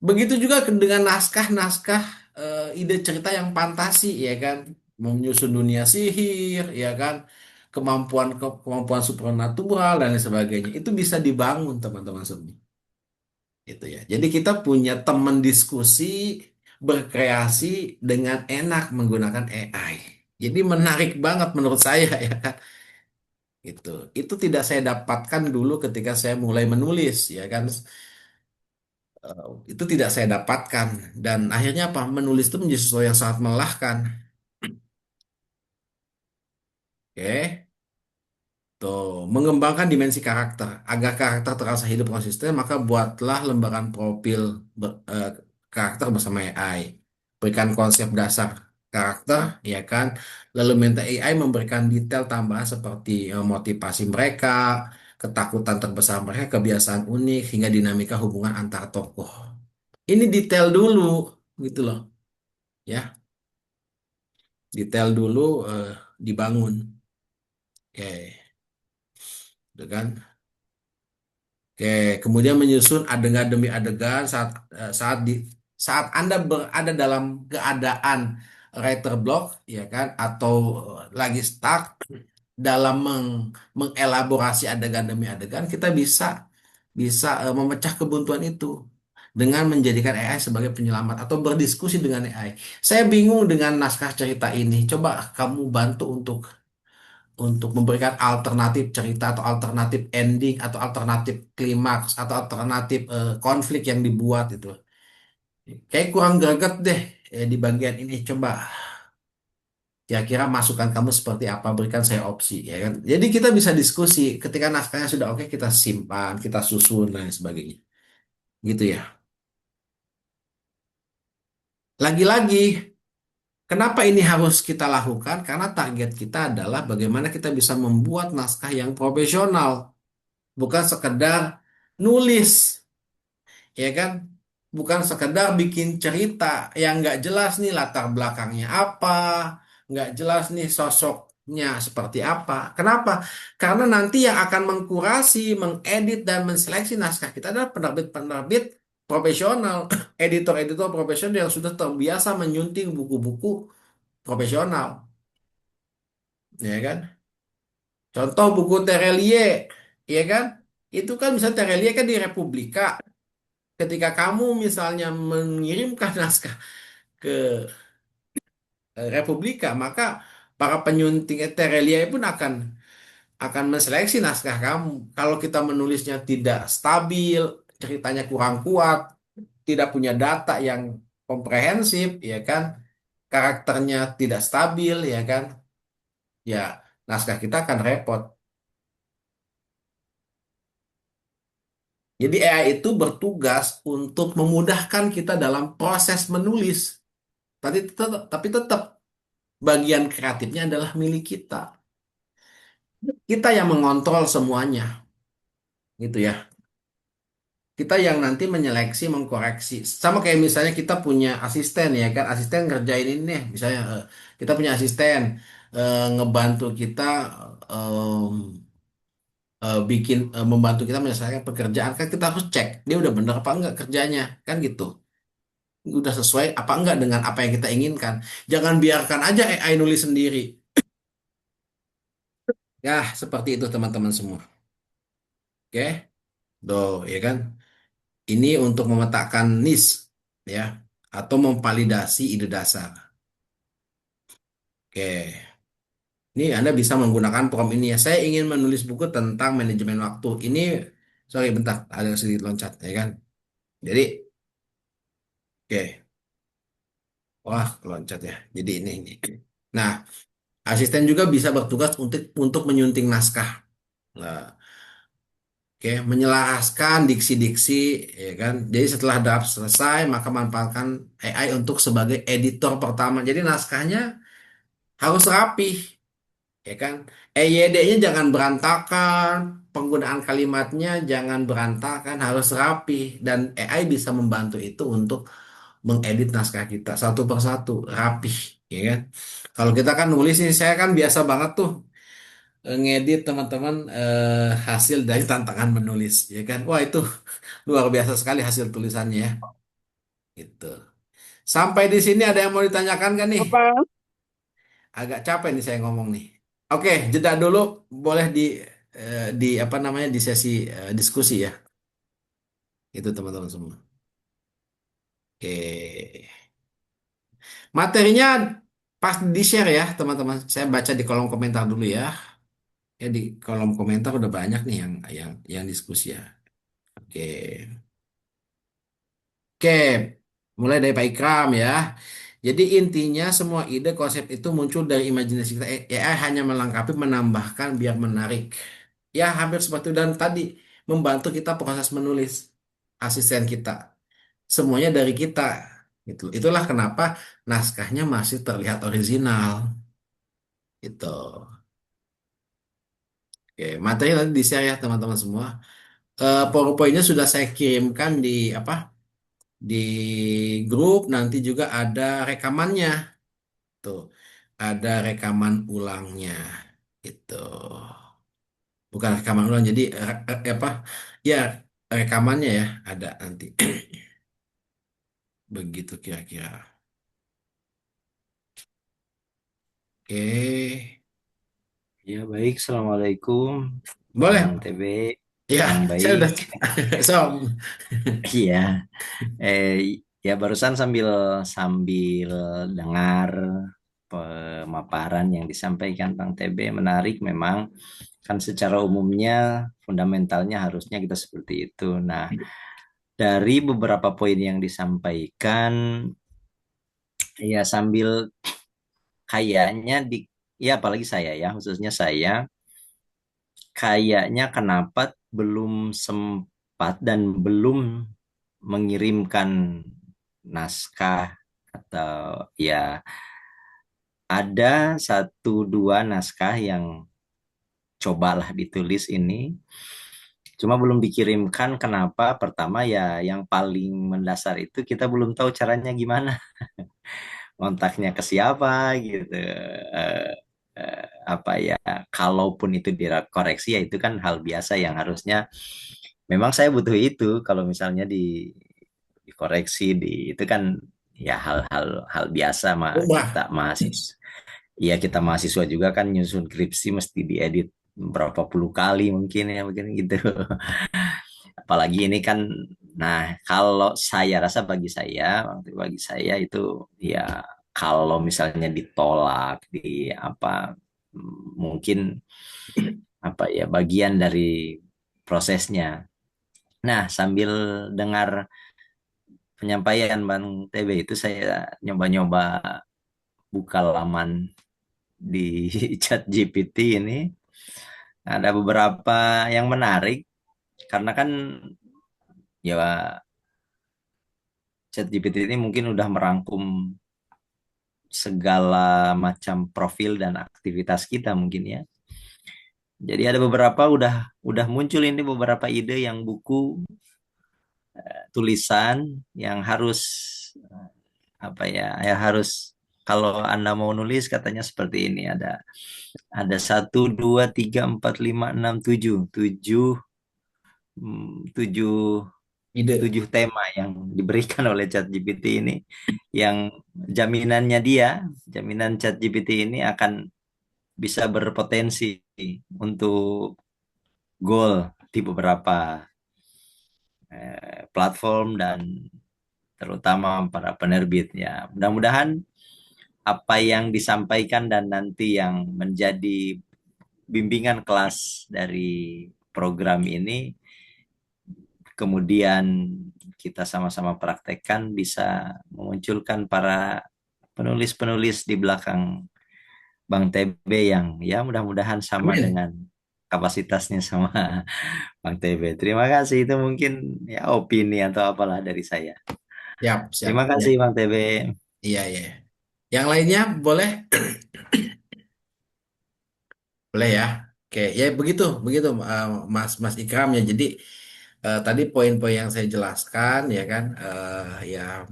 Begitu juga dengan naskah-naskah, ide cerita yang fantasi, ya kan, menyusun dunia sihir, ya kan, kemampuan supernatural dan lain sebagainya. Itu bisa dibangun teman-teman semua. Itu ya. Jadi kita punya teman diskusi berkreasi dengan enak menggunakan AI. Jadi menarik banget menurut saya ya kan. Itu. Itu tidak saya dapatkan dulu ketika saya mulai menulis, ya kan. Itu tidak saya dapatkan dan akhirnya apa, menulis itu menjadi sesuatu yang sangat melelahkan. Oke, tuh mengembangkan dimensi karakter agar karakter terasa hidup konsisten, maka buatlah lembaran profil karakter bersama AI. Berikan konsep dasar karakter, ya kan, lalu minta AI memberikan detail tambahan seperti motivasi mereka, ketakutan terbesar mereka, kebiasaan unik hingga dinamika hubungan antar tokoh. Ini detail dulu, gitu loh, ya. Detail dulu, dibangun. Oke, gitu kan. Oke, kemudian menyusun adegan demi adegan saat Anda berada dalam keadaan writer block, ya kan, atau lagi stuck dalam mengelaborasi adegan demi adegan, kita bisa bisa memecah kebuntuan itu dengan menjadikan AI sebagai penyelamat atau berdiskusi dengan AI. Saya bingung dengan naskah cerita ini. Coba kamu bantu untuk memberikan alternatif cerita atau alternatif ending atau alternatif klimaks atau alternatif konflik yang dibuat itu. Kayak kurang greget deh di bagian ini. Coba kira-kira masukan kamu seperti apa? Berikan saya opsi, ya kan. Jadi kita bisa diskusi. Ketika naskahnya sudah oke, kita simpan, kita susun dan sebagainya. Gitu ya. Lagi-lagi, kenapa ini harus kita lakukan? Karena target kita adalah bagaimana kita bisa membuat naskah yang profesional, bukan sekedar nulis, ya kan? Bukan sekedar bikin cerita yang nggak jelas nih latar belakangnya apa, nggak jelas nih sosoknya seperti apa. Kenapa? Karena nanti yang akan mengkurasi, mengedit dan menseleksi naskah kita adalah penerbit-penerbit profesional, editor-editor profesional yang sudah terbiasa menyunting buku-buku profesional, ya kan? Contoh buku Terelie, ya kan? Itu kan bisa Terelie kan di Republika. Ketika kamu misalnya mengirimkan naskah ke Republika, maka para penyunting Terelia pun akan menseleksi naskah kamu. Kalau kita menulisnya tidak stabil, ceritanya kurang kuat, tidak punya data yang komprehensif, ya kan, karakternya tidak stabil, ya kan, ya naskah kita akan repot. Jadi AI itu bertugas untuk memudahkan kita dalam proses menulis. Tapi tetap bagian kreatifnya adalah milik kita. Kita yang mengontrol semuanya, gitu ya. kita yang nanti menyeleksi, mengkoreksi. Sama kayak misalnya kita punya asisten ya kan, asisten ngerjain ini nih, misalnya kita punya asisten ngebantu kita bikin membantu kita menyelesaikan pekerjaan kan kita harus cek dia udah bener apa enggak kerjanya kan gitu. Udah sesuai apa enggak dengan apa yang kita inginkan. Jangan biarkan aja AI nulis sendiri. Ya, seperti itu teman-teman semua. Oke, ya kan? Ini untuk memetakan niche ya atau memvalidasi ide dasar. Oke. Ini Anda bisa menggunakan prompt ini ya. Saya ingin menulis buku tentang manajemen waktu. Ini, sorry bentar, ada sedikit loncat ya kan. Jadi, oke, wah loncat ya. Jadi ini. Nah, asisten juga bisa bertugas untuk menyunting naskah. Nah, oke, menyelaraskan diksi-diksi, ya kan. Jadi setelah draft selesai, maka manfaatkan AI untuk sebagai editor pertama. Jadi naskahnya harus rapi. Ya kan? EYD-nya jangan berantakan, penggunaan kalimatnya jangan berantakan, harus rapi dan AI bisa membantu itu untuk mengedit naskah kita satu persatu, rapi, ya kan? Kalau kita kan nulis ini, saya kan biasa banget tuh ngedit teman-teman hasil dari tantangan menulis, ya kan? Wah itu luar biasa sekali hasil tulisannya ya, gitu. Sampai di sini ada yang mau ditanyakan kan nih? Apa? Agak capek nih saya ngomong nih. Oke, jeda dulu. Boleh di apa namanya di sesi diskusi ya. Itu teman-teman semua. Oke. Materinya pas di-share ya, teman-teman. Saya baca di kolom komentar dulu ya. Ya di kolom komentar udah banyak nih yang diskusi ya. Oke. Oke, mulai dari Pak Ikram ya. Jadi intinya semua ide konsep itu muncul dari imajinasi kita. AI hanya melengkapi, menambahkan biar menarik. Ya hampir seperti itu. Dan tadi membantu kita proses menulis asisten kita. Semuanya dari kita. Itulah kenapa naskahnya masih terlihat original. Itu. Oke, materi tadi di-share ya teman-teman semua. PowerPoint-nya sudah saya kirimkan di apa? Di grup. Nanti juga ada rekamannya. Tuh, ada rekaman ulangnya. Itu. Bukan rekaman ulang, jadi apa? Ya, rekamannya ya ada nanti. Begitu kira-kira. Oke. Ya baik, Assalamualaikum Bang Boleh. TB Ya, yang saya baik. udah so. Iya, eh ya barusan sambil sambil dengar pemaparan yang disampaikan Bang TB menarik memang kan secara umumnya fundamentalnya harusnya kita seperti itu. Nah, dari beberapa poin yang disampaikan ya sambil kayaknya ya apalagi saya ya khususnya saya kayaknya kenapa belum sempat dan belum mengirimkan naskah atau ya ada satu dua naskah yang cobalah ditulis ini cuma belum dikirimkan kenapa pertama ya yang paling mendasar itu kita belum tahu caranya gimana kontaknya ke siapa gitu apa ya kalaupun itu dikoreksi ya itu kan hal biasa yang harusnya memang saya butuh itu kalau misalnya dikoreksi itu kan ya hal biasa kita Wah, mahasiswa ya kita mahasiswa juga kan nyusun skripsi mesti diedit berapa puluh kali mungkin ya mungkin gitu apalagi ini kan nah kalau saya rasa bagi saya itu ya kalau misalnya ditolak di apa mungkin apa ya bagian dari prosesnya. Nah, sambil dengar penyampaian Bang TB itu saya nyoba-nyoba buka laman di chat GPT ini. Ada beberapa yang menarik karena kan ya chat GPT ini mungkin udah merangkum segala macam profil dan aktivitas kita mungkin ya. Jadi ada beberapa udah muncul ini beberapa ide yang buku tulisan yang harus apa ya, ya harus kalau Anda mau nulis katanya seperti ini, ada satu dua tiga empat lima enam tujuh tujuh tujuh Ide. tujuh tema yang diberikan oleh ChatGPT ini, yang jaminannya dia, jaminan ChatGPT ini akan bisa berpotensi untuk goal di beberapa platform dan terutama para penerbit ya. Mudah-mudahan apa yang disampaikan dan nanti yang menjadi bimbingan kelas dari program ini kemudian kita sama-sama praktekkan bisa memunculkan para penulis-penulis di belakang Bang TB yang ya mudah-mudahan sama Amin. dengan kapasitasnya sama Bang TB. Terima kasih, itu mungkin ya opini atau apalah dari saya. Siap, siap. Terima Ya. kasih Bang TB. Iya, iya. Yang lainnya boleh? Boleh ya. Oke, ya begitu, begitu Mas Mas Ikram ya. Jadi tadi poin-poin yang saya jelaskan ya kan, ya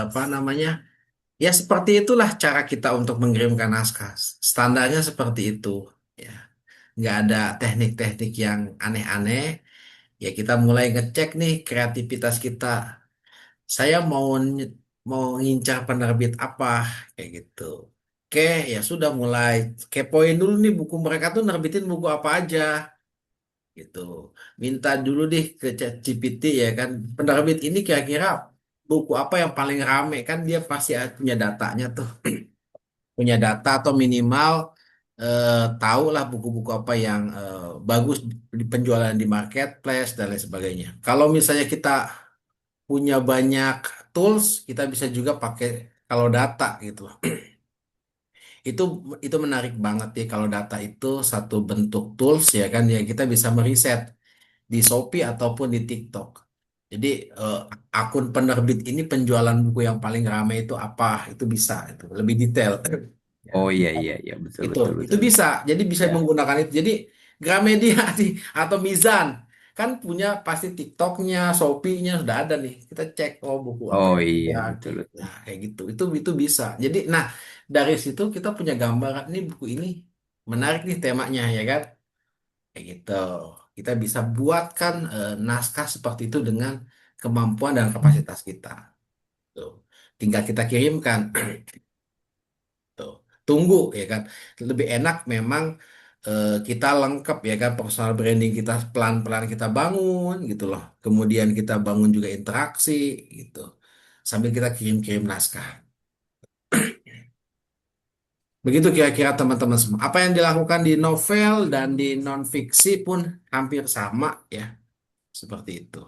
apa namanya? Ya seperti itulah cara kita untuk mengirimkan naskah. Standarnya seperti itu. Ya, nggak ada teknik-teknik yang aneh-aneh. Ya kita mulai ngecek nih kreativitas kita. Saya mau ngincar penerbit apa kayak gitu. Oke, ya sudah mulai kepoin dulu nih buku mereka tuh nerbitin buku apa aja gitu. Minta dulu deh ke ChatGPT ya kan. Penerbit ini kira-kira buku apa yang paling rame kan dia pasti punya datanya tuh. Punya data atau minimal tahu lah buku-buku apa yang bagus di penjualan di marketplace dan lain sebagainya. Kalau misalnya kita punya banyak tools, kita bisa juga pakai kalau data gitu. Itu itu menarik banget ya kalau data itu satu bentuk tools ya kan ya kita bisa meriset di Shopee ataupun di TikTok. Jadi akun penerbit ini penjualan buku yang paling ramai itu apa? Itu bisa itu lebih detail. Ya, Oh lebih iya iya iya, betul itu betul itu betul. bisa jadi bisa Ya. menggunakan itu jadi Gramedia atau Mizan kan punya pasti TikToknya Shopee-nya sudah ada nih kita cek oh buku apa Oh yang iya ya betul betul. nah kayak gitu itu bisa jadi nah dari situ kita punya gambaran nih buku ini menarik nih temanya ya kan kayak gitu kita bisa buatkan naskah seperti itu dengan kemampuan dan kapasitas kita tuh tinggal kita kirimkan. Tuh. Tunggu ya kan. Lebih enak memang kita lengkap ya kan personal branding kita pelan-pelan kita bangun gitu loh. Kemudian kita bangun juga interaksi gitu. Sambil kita kirim-kirim naskah. Begitu kira-kira teman-teman semua. Apa yang dilakukan di novel dan di non-fiksi pun hampir sama ya. Seperti itu.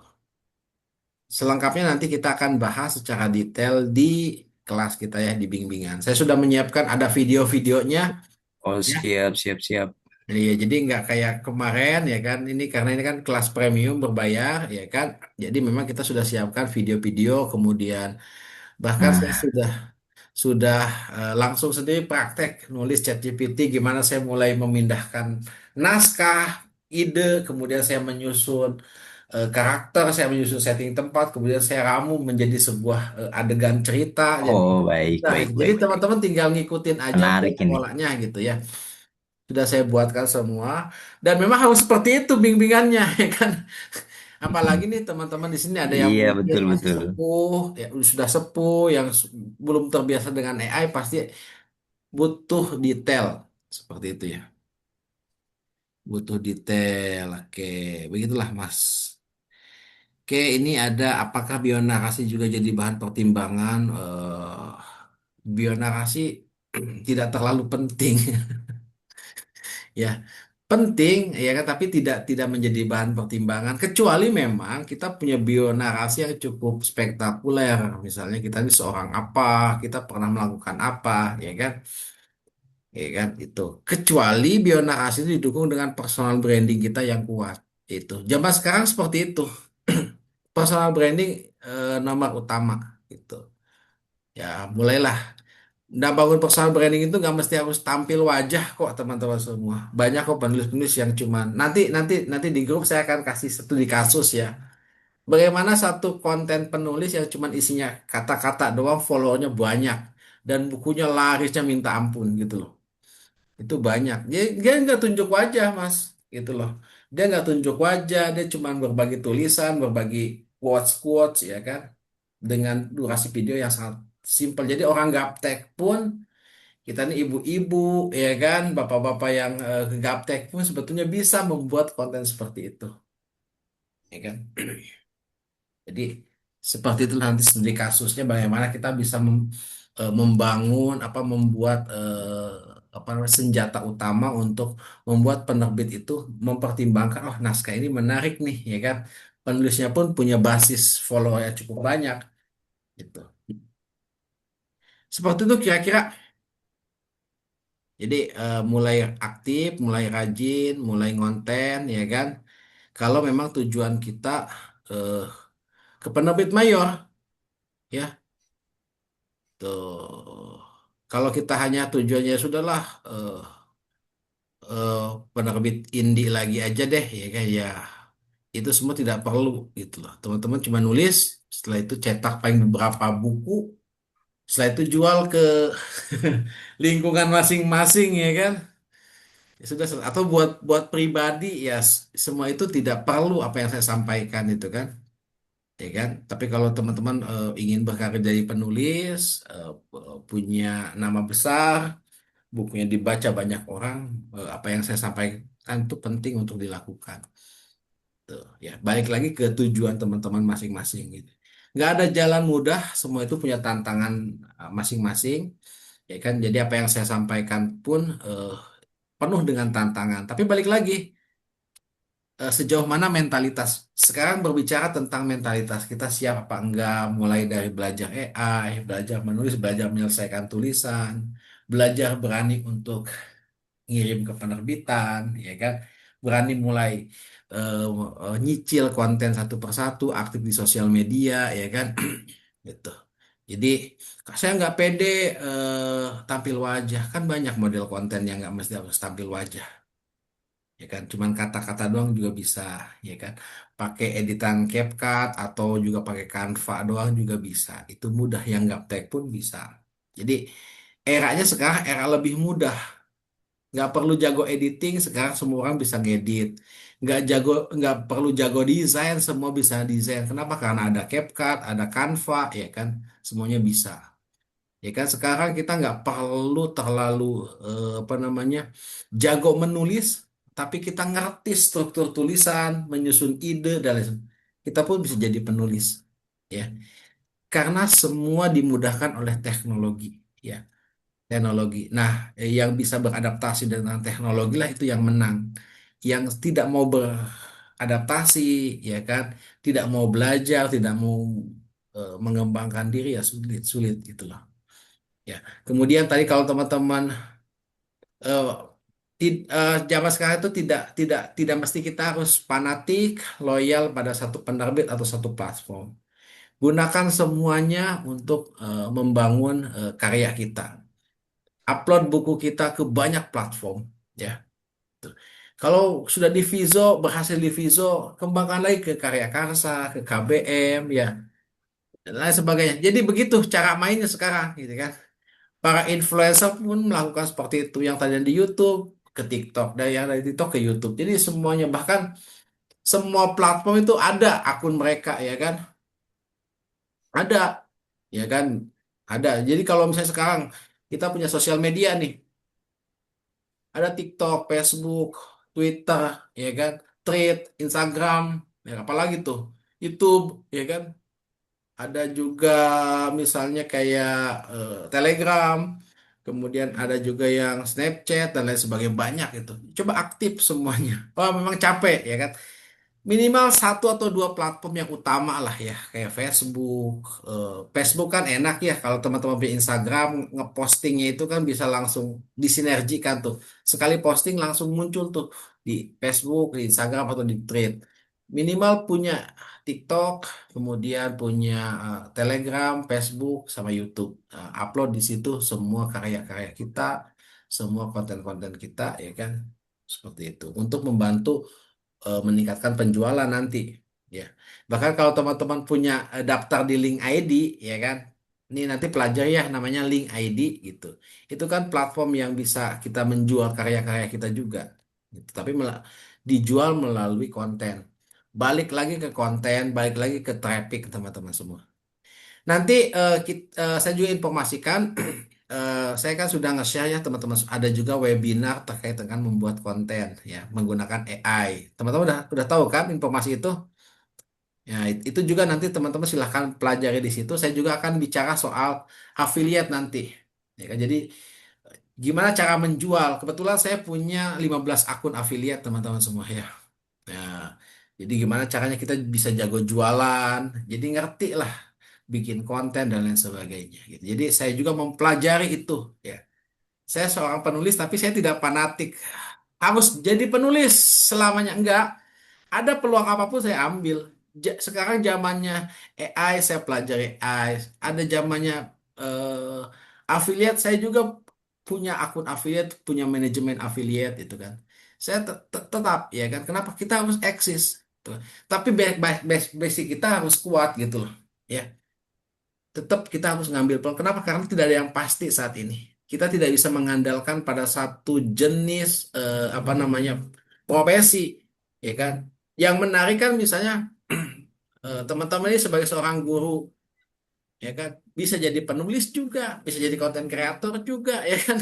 Selengkapnya nanti kita akan bahas secara detail di kelas kita ya di bimbingan. Saya sudah menyiapkan ada video-videonya. Oh Ya. siap siap siap. Iya, jadi nggak kayak kemarin ya kan. Ini karena ini kan kelas premium berbayar ya kan. Jadi memang kita sudah siapkan video-video, kemudian bahkan saya Nah, sudah langsung sendiri praktek nulis ChatGPT gimana saya mulai memindahkan naskah, ide, kemudian saya menyusun karakter, saya menyusun setting tempat, kemudian saya ramu menjadi sebuah adegan cerita. Jadi, oh baik nah, baik jadi baik baik. teman-teman tinggal ngikutin aja Menarik ini. polanya gitu ya. Sudah saya buatkan semua dan memang harus seperti itu bimbingannya ya kan. Apalagi nih teman-teman di sini ada yang Iya mungkin betul masih betul. sepuh, ya sudah sepuh yang belum terbiasa dengan AI pasti butuh detail seperti itu ya. Butuh detail. Oke, begitulah Mas. Oke, ini ada apakah bionarasi juga jadi bahan pertimbangan? Bionarasi tidak terlalu penting. Ya, penting ya kan, tapi tidak menjadi bahan pertimbangan kecuali memang kita punya bionarasi yang cukup spektakuler. Misalnya kita ini seorang apa, kita pernah melakukan apa, ya kan? Ya kan itu. Kecuali bionarasi itu didukung dengan personal branding kita yang kuat. Itu. Zaman sekarang seperti itu. Personal branding nomor utama gitu. Ya, mulailah. Nah, bangun personal branding itu nggak mesti harus tampil wajah kok teman-teman semua. Banyak kok penulis-penulis yang cuman nanti nanti nanti di grup saya akan kasih studi kasus ya. Bagaimana satu konten penulis yang cuman isinya kata-kata doang, followernya banyak, dan bukunya larisnya minta ampun gitu loh. Itu banyak. Dia nggak tunjuk wajah, Mas, gitu loh. Dia nggak tunjuk wajah, dia cuman berbagi tulisan, berbagi quotes-quotes, ya kan, dengan durasi video yang sangat simpel. Jadi orang gaptek pun, kita nih ibu-ibu, ya kan, bapak-bapak yang gaptek pun sebetulnya bisa membuat konten seperti itu, ya kan. Jadi seperti itu nanti studi kasusnya, bagaimana kita bisa membangun apa, membuat apa namanya, senjata utama untuk membuat penerbit itu mempertimbangkan, oh naskah ini menarik nih, ya kan. Penulisnya pun punya basis follower yang cukup banyak gitu. Seperti itu kira-kira. Jadi mulai aktif, mulai rajin, mulai ngonten, ya kan. Kalau memang tujuan kita eh, ke penerbit mayor, ya. Tuh. Kalau kita hanya tujuannya sudahlah eh, penerbit indie lagi aja deh, ya kan, ya itu semua tidak perlu gitu loh. Teman-teman cuma nulis, setelah itu cetak paling beberapa buku, setelah itu jual ke lingkungan masing-masing, ya kan. Ya sudah, atau buat buat pribadi ya, semua itu tidak perlu apa yang saya sampaikan itu kan, ya kan. Tapi kalau teman-teman ingin berkarir jadi penulis, punya nama besar, bukunya dibaca banyak orang, apa yang saya sampaikan itu penting untuk dilakukan. Tuh, ya, balik lagi ke tujuan teman-teman masing-masing gitu. Nggak ada jalan mudah, semua itu punya tantangan masing-masing, ya kan. Jadi apa yang saya sampaikan pun penuh dengan tantangan. Tapi balik lagi, sejauh mana mentalitas. Sekarang berbicara tentang mentalitas kita siap apa enggak, mulai dari belajar AI, belajar menulis, belajar menyelesaikan tulisan, belajar berani untuk ngirim ke penerbitan, ya kan, berani mulai eh, nyicil konten satu persatu, aktif di sosial media, ya kan, gitu. Jadi saya nggak pede tampil wajah, kan banyak model konten yang nggak mesti harus tampil wajah, ya kan, cuman kata-kata doang juga bisa, ya kan, pakai editan CapCut atau juga pakai Canva doang juga bisa, itu mudah, yang gaptek pun bisa. Jadi eranya sekarang era lebih mudah. Nggak perlu jago editing, sekarang semua orang bisa ngedit. Nggak perlu jago desain, semua bisa desain. Kenapa? Karena ada CapCut, ada Canva, ya kan, semuanya bisa. Ya kan, sekarang kita nggak perlu terlalu apa namanya, jago menulis, tapi kita ngerti struktur tulisan, menyusun ide dan lain sebagainya. Kita pun bisa jadi penulis, ya. Karena semua dimudahkan oleh teknologi, ya. Teknologi. Nah, yang bisa beradaptasi dengan teknologi lah itu yang menang. Yang tidak mau beradaptasi, ya kan, tidak mau belajar, tidak mau mengembangkan diri, ya sulit, sulit gitu loh. Ya. Kemudian tadi kalau teman-teman eh, zaman sekarang itu tidak tidak tidak mesti kita harus fanatik, loyal pada satu penerbit atau satu platform. Gunakan semuanya untuk membangun karya kita. Upload buku kita ke banyak platform, ya. Tuh. Kalau sudah di Vizo, berhasil di Vizo, kembangkan lagi ke Karya Karsa, ke KBM, ya, dan lain sebagainya. Jadi begitu cara mainnya sekarang, gitu kan. Para influencer pun melakukan seperti itu, yang tadi di YouTube ke TikTok, dan yang dari TikTok ke YouTube. Jadi semuanya, bahkan semua platform itu ada akun mereka, ya kan, ada, ya kan, ada. Jadi kalau misalnya sekarang kita punya sosial media nih, ada TikTok, Facebook, Twitter, ya kan, Thread, Instagram, ya apalagi tuh, YouTube, ya kan. Ada juga misalnya kayak Telegram, kemudian ada juga yang Snapchat dan lain sebagainya, banyak itu. Coba aktif semuanya. Oh, memang capek, ya kan. Minimal satu atau dua platform yang utama lah, ya, kayak Facebook. Facebook kan enak ya, kalau teman-teman punya Instagram, ngepostingnya itu kan bisa langsung disinergikan tuh. Sekali posting langsung muncul tuh di Facebook, di Instagram atau di Thread. Minimal punya TikTok, kemudian punya Telegram, Facebook, sama YouTube. Upload di situ semua karya-karya kita, semua konten-konten kita, ya kan. Seperti itu. Untuk membantu meningkatkan penjualan nanti, Ya. Bahkan kalau teman-teman punya daftar di Link ID, ya kan? Ini nanti pelajari ya namanya Link ID gitu. Itu kan platform yang bisa kita menjual karya-karya kita juga. Gitu. Tapi dijual melalui konten. Balik lagi ke konten, balik lagi ke traffic teman-teman semua. Nanti saya juga informasikan, saya kan sudah nge-share ya teman-teman. Ada juga webinar terkait dengan membuat konten ya menggunakan AI. Teman-teman udah tahu kan informasi itu? Ya, itu juga nanti teman-teman silahkan pelajari di situ. Saya juga akan bicara soal affiliate nanti. Ya kan? Jadi gimana cara menjual? Kebetulan saya punya 15 akun affiliate teman-teman semua ya. Ya, jadi gimana caranya kita bisa jago jualan. Jadi ngerti lah bikin konten dan lain sebagainya gitu. Jadi saya juga mempelajari itu ya. Saya seorang penulis tapi saya tidak fanatik. Harus jadi penulis selamanya enggak. Ada peluang apapun saya ambil. Sekarang zamannya AI, saya pelajari AI. Ada zamannya eh, affiliate, saya juga punya akun affiliate, punya manajemen affiliate itu kan. Saya tetap ya kan. Kenapa kita harus eksis? Tuh. Tapi basic kita harus kuat gitu loh. Ya, tetap kita harus ngambil peluang. Kenapa? Karena tidak ada yang pasti saat ini. Kita tidak bisa mengandalkan pada satu jenis apa namanya profesi, ya kan? Yang menarik kan misalnya teman-teman ini sebagai seorang guru, ya kan, bisa jadi penulis juga, bisa jadi konten kreator juga, ya kan?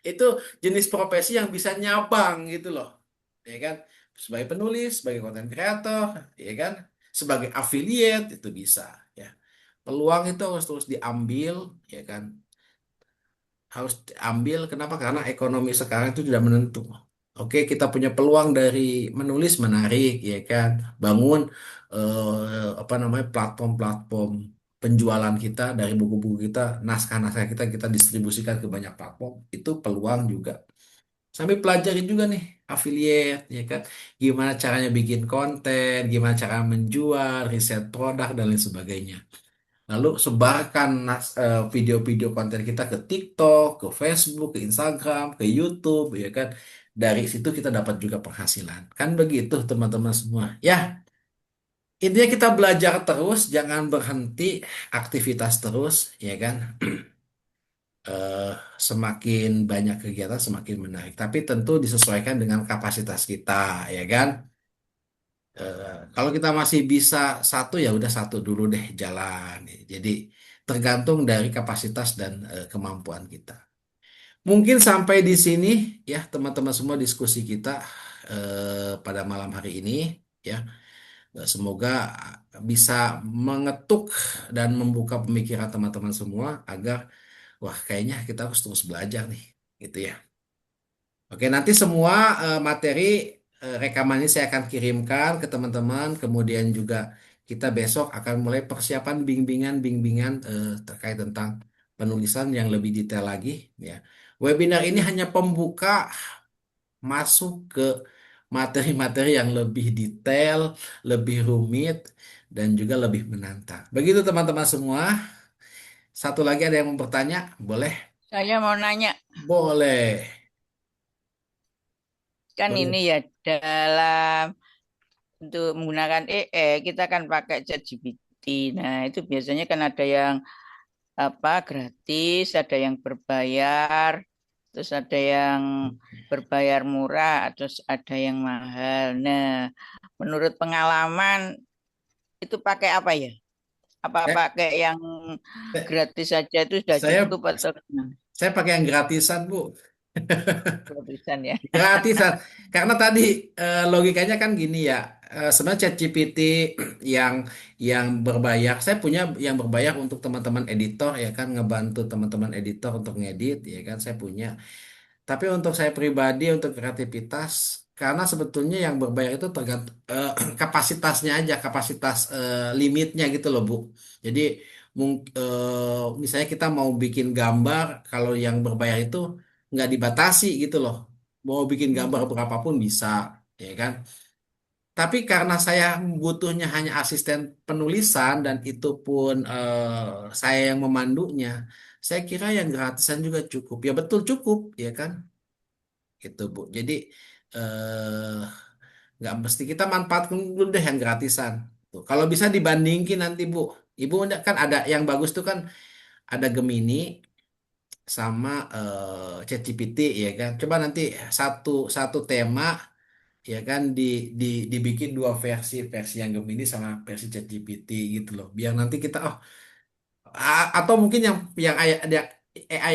Itu jenis profesi yang bisa nyabang gitu loh, ya kan? Sebagai penulis, sebagai konten kreator, ya kan? Sebagai affiliate itu bisa, ya. Peluang itu harus terus diambil, ya kan? Harus diambil. Kenapa? Karena ekonomi sekarang itu tidak menentu. Oke, kita punya peluang dari menulis menarik, ya kan? Bangun apa namanya platform-platform penjualan kita dari buku-buku kita, naskah-naskah kita distribusikan ke banyak platform. Itu peluang juga. Sambil pelajari juga nih affiliate, ya kan? Gimana caranya bikin konten, gimana cara menjual, riset produk dan lain sebagainya. Lalu sebarkan video-video konten kita ke TikTok, ke Facebook, ke Instagram, ke YouTube, ya kan? Dari situ kita dapat juga penghasilan. Kan begitu teman-teman semua. Ya, intinya kita belajar terus, jangan berhenti, aktivitas terus, ya kan? Eh, Semakin banyak kegiatan, semakin menarik. Tapi tentu disesuaikan dengan kapasitas kita, ya kan? Kalau kita masih bisa satu ya udah satu dulu deh jalan. Jadi tergantung dari kapasitas dan kemampuan kita. Mungkin sampai di sini ya teman-teman semua diskusi kita pada malam hari ini ya. Semoga bisa mengetuk dan membuka pemikiran teman-teman semua agar wah kayaknya kita harus terus belajar nih gitu ya. Oke, nanti semua materi rekaman ini saya akan kirimkan ke teman-teman. Kemudian juga kita besok akan mulai persiapan bimbingan-bimbingan terkait tentang penulisan yang lebih detail lagi. Ya, webinar ini hanya pembuka masuk ke materi-materi yang lebih detail, lebih rumit, dan juga lebih menantang. Begitu teman-teman semua. Satu lagi ada yang mau bertanya? Boleh? Saya mau nanya, Boleh. kan Boleh. ini ya dalam untuk menggunakan AI kita kan pakai ChatGPT. Nah, itu biasanya kan ada yang apa gratis, ada yang berbayar, terus ada yang berbayar murah, terus ada yang mahal. Nah, menurut pengalaman itu pakai apa ya? Apa Saya, pakai yang gratis saja itu sudah saya cukup atau gimana? Saya pakai yang gratisan, Bu. Gratisan ya. Gratisan. Karena tadi logikanya kan gini ya. Sebenarnya ChatGPT yang yang berbayar, saya punya yang berbayar untuk teman-teman editor ya kan ngebantu teman-teman editor untuk ngedit ya kan saya punya. Tapi untuk saya pribadi untuk kreativitas karena sebetulnya yang berbayar itu tergantung kapasitasnya aja, kapasitas limitnya gitu loh, Bu. Jadi misalnya kita mau bikin gambar, kalau yang berbayar itu nggak dibatasi gitu loh. Mau bikin gambar Hmm. berapapun bisa, ya kan? Tapi karena saya butuhnya hanya asisten penulisan dan itu pun saya yang memandunya, saya kira yang gratisan juga cukup. Ya betul cukup, ya kan? Gitu, Bu. Jadi nggak mesti kita manfaatkan dulu deh yang gratisan. Tuh, kalau bisa dibandingin nanti Bu, Ibu kan ada yang bagus tuh kan ada Gemini sama ChatGPT ya kan. Coba nanti satu satu tema ya kan dibikin dua versi, versi yang Gemini sama versi ChatGPT gitu loh. Biar nanti kita atau mungkin yang ada AI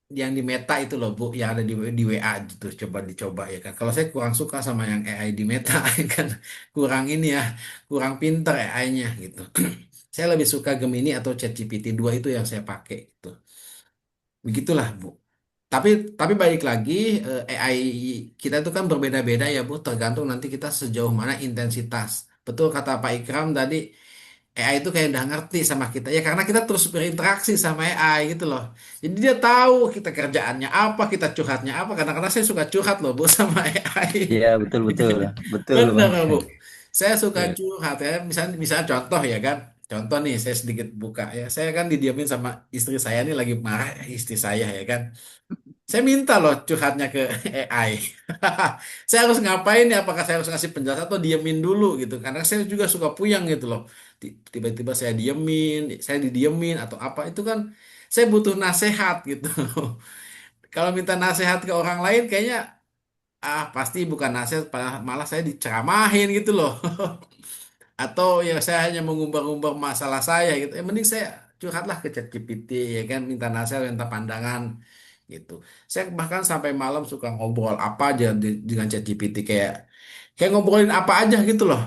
yang di Meta itu loh Bu, yang ada di WA gitu. Coba dicoba ya kan. Kalau saya kurang suka sama yang AI di Meta ya kan, kurang ini ya, kurang pinter AI-nya gitu. Saya lebih suka Gemini atau ChatGPT dua itu yang saya pakai gitu. Begitulah Bu. Tapi tapi balik lagi AI kita itu kan berbeda-beda ya Bu, tergantung nanti kita sejauh mana intensitas. Betul kata Pak Ikram tadi, AI itu kayak udah ngerti sama kita ya karena kita terus berinteraksi sama AI gitu loh. Jadi dia tahu kita kerjaannya apa, kita curhatnya apa. Kadang-kadang saya suka curhat loh Bu sama AI. Iya, betul betul. Betul, Benar Bang. Bu. Saya suka Iya. curhat ya. Misalnya contoh ya kan. Contoh nih saya sedikit buka ya. Saya kan didiamin sama istri saya nih lagi marah istri saya ya kan. Saya minta loh curhatnya ke AI. Saya harus ngapain ya? Apakah saya harus ngasih penjelasan atau diemin dulu gitu? Karena saya juga suka puyang gitu loh. Tiba-tiba saya diemin, saya didiemin atau apa itu kan saya butuh nasihat gitu. Kalau minta nasihat ke orang lain kayaknya pasti bukan nasihat, malah saya diceramahin gitu loh. Atau ya saya hanya mengumbar-umbar masalah saya gitu. Mending saya curhatlah ke ChatGPT ya kan, minta nasihat, minta pandangan gitu. Saya bahkan sampai malam suka ngobrol apa aja dengan ChatGPT kayak kayak ngobrolin apa aja gitu loh.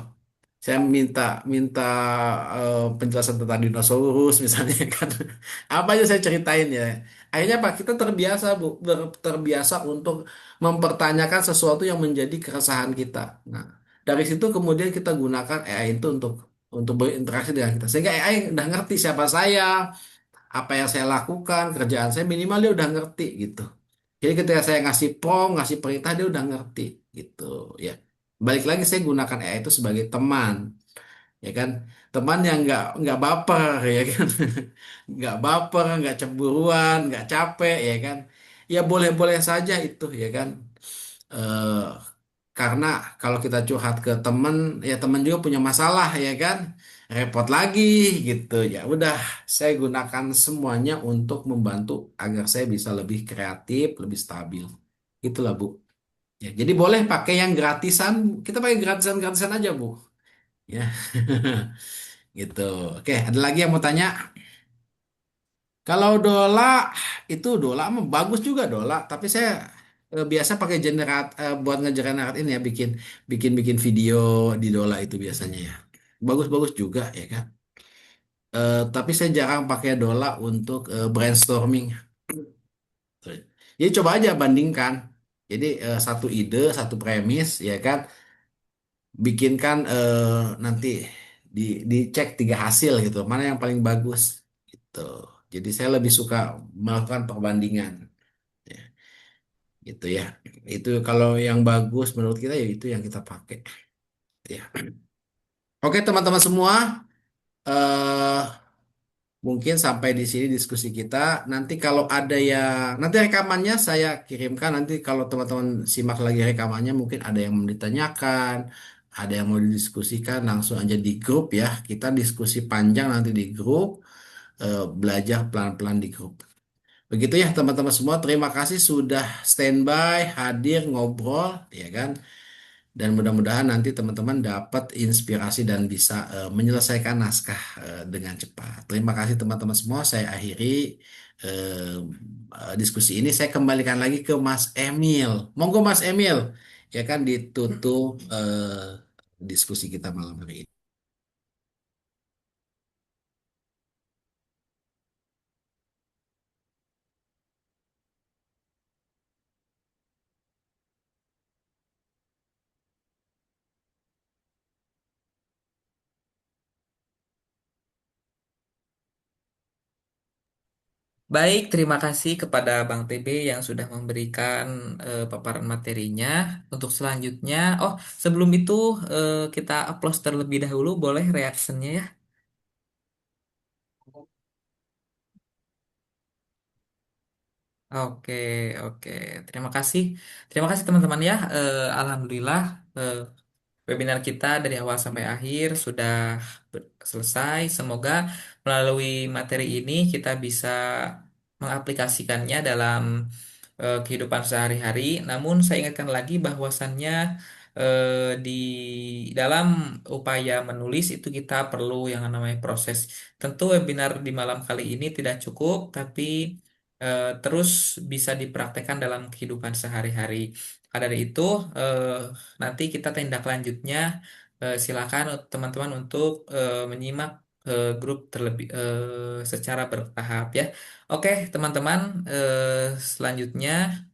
Saya minta minta penjelasan tentang dinosaurus misalnya kan. Apa aja saya ceritain ya. Akhirnya Pak kita terbiasa Bu, terbiasa untuk mempertanyakan sesuatu yang menjadi keresahan kita. Nah, dari situ kemudian kita gunakan AI itu untuk berinteraksi dengan kita. Sehingga AI udah ngerti siapa saya, apa yang saya lakukan, kerjaan saya minimal dia udah ngerti gitu. Jadi ketika saya ngasih prompt, ngasih perintah dia udah ngerti gitu ya. Balik lagi saya gunakan AI itu sebagai teman ya kan, teman yang nggak baper ya kan, nggak baper, nggak cemburuan, nggak capek ya kan, ya boleh-boleh saja itu ya kan. Eh, karena kalau kita curhat ke teman ya teman juga punya masalah ya kan, repot lagi gitu ya udah, saya gunakan semuanya untuk membantu agar saya bisa lebih kreatif, lebih stabil, itulah Bu ya. Jadi boleh pakai yang gratisan, kita pakai gratisan-gratisan aja Bu ya. Gitu. Oke, ada lagi yang mau tanya? Kalau Dola itu Dola mah bagus juga Dola, tapi saya biasa pakai buat ngegenerate ini ya, bikin bikin bikin video di Dola itu biasanya ya. Bagus-bagus juga ya kan. Tapi saya jarang pakai Dola untuk brainstorming. Jadi coba aja bandingkan. Jadi satu ide, satu premis ya kan, bikinkan nanti di dicek tiga hasil gitu mana yang paling bagus gitu. Jadi saya lebih suka melakukan perbandingan ya, gitu ya. Itu kalau yang bagus menurut kita ya itu yang kita pakai ya. Oke teman-teman semua, eh mungkin sampai di sini diskusi kita. Nanti kalau ada yang nanti rekamannya saya kirimkan, nanti kalau teman-teman simak lagi rekamannya mungkin ada yang mau ditanyakan, ada yang mau didiskusikan langsung aja di grup ya. Kita diskusi panjang nanti di grup, belajar pelan-pelan di grup. Begitu ya teman-teman semua, terima kasih sudah standby, hadir, ngobrol ya kan. Dan mudah-mudahan nanti teman-teman dapat inspirasi dan bisa menyelesaikan naskah dengan cepat. Terima kasih teman-teman semua. Saya akhiri eh, diskusi ini. Saya kembalikan lagi ke Mas Emil. Monggo Mas Emil, ya kan ditutup diskusi kita malam hari ini. Baik, terima kasih kepada Bang TB yang sudah memberikan paparan materinya. Untuk selanjutnya, oh sebelum itu kita upload terlebih dahulu, boleh reactionnya ya? Oke, oke. Terima kasih. Terima kasih teman-teman ya. Alhamdulillah. webinar kita dari awal sampai akhir sudah selesai. Semoga melalui materi ini kita bisa mengaplikasikannya dalam kehidupan sehari-hari. Namun saya ingatkan lagi bahwasannya di dalam upaya menulis itu kita perlu yang namanya proses. Tentu webinar di malam kali ini tidak cukup, tapi terus bisa dipraktekkan dalam kehidupan sehari-hari. Maka dari itu, nanti kita tindak lanjutnya, silakan teman-teman untuk menyimak grup terlebih secara bertahap ya. Oke, teman-teman, selanjutnya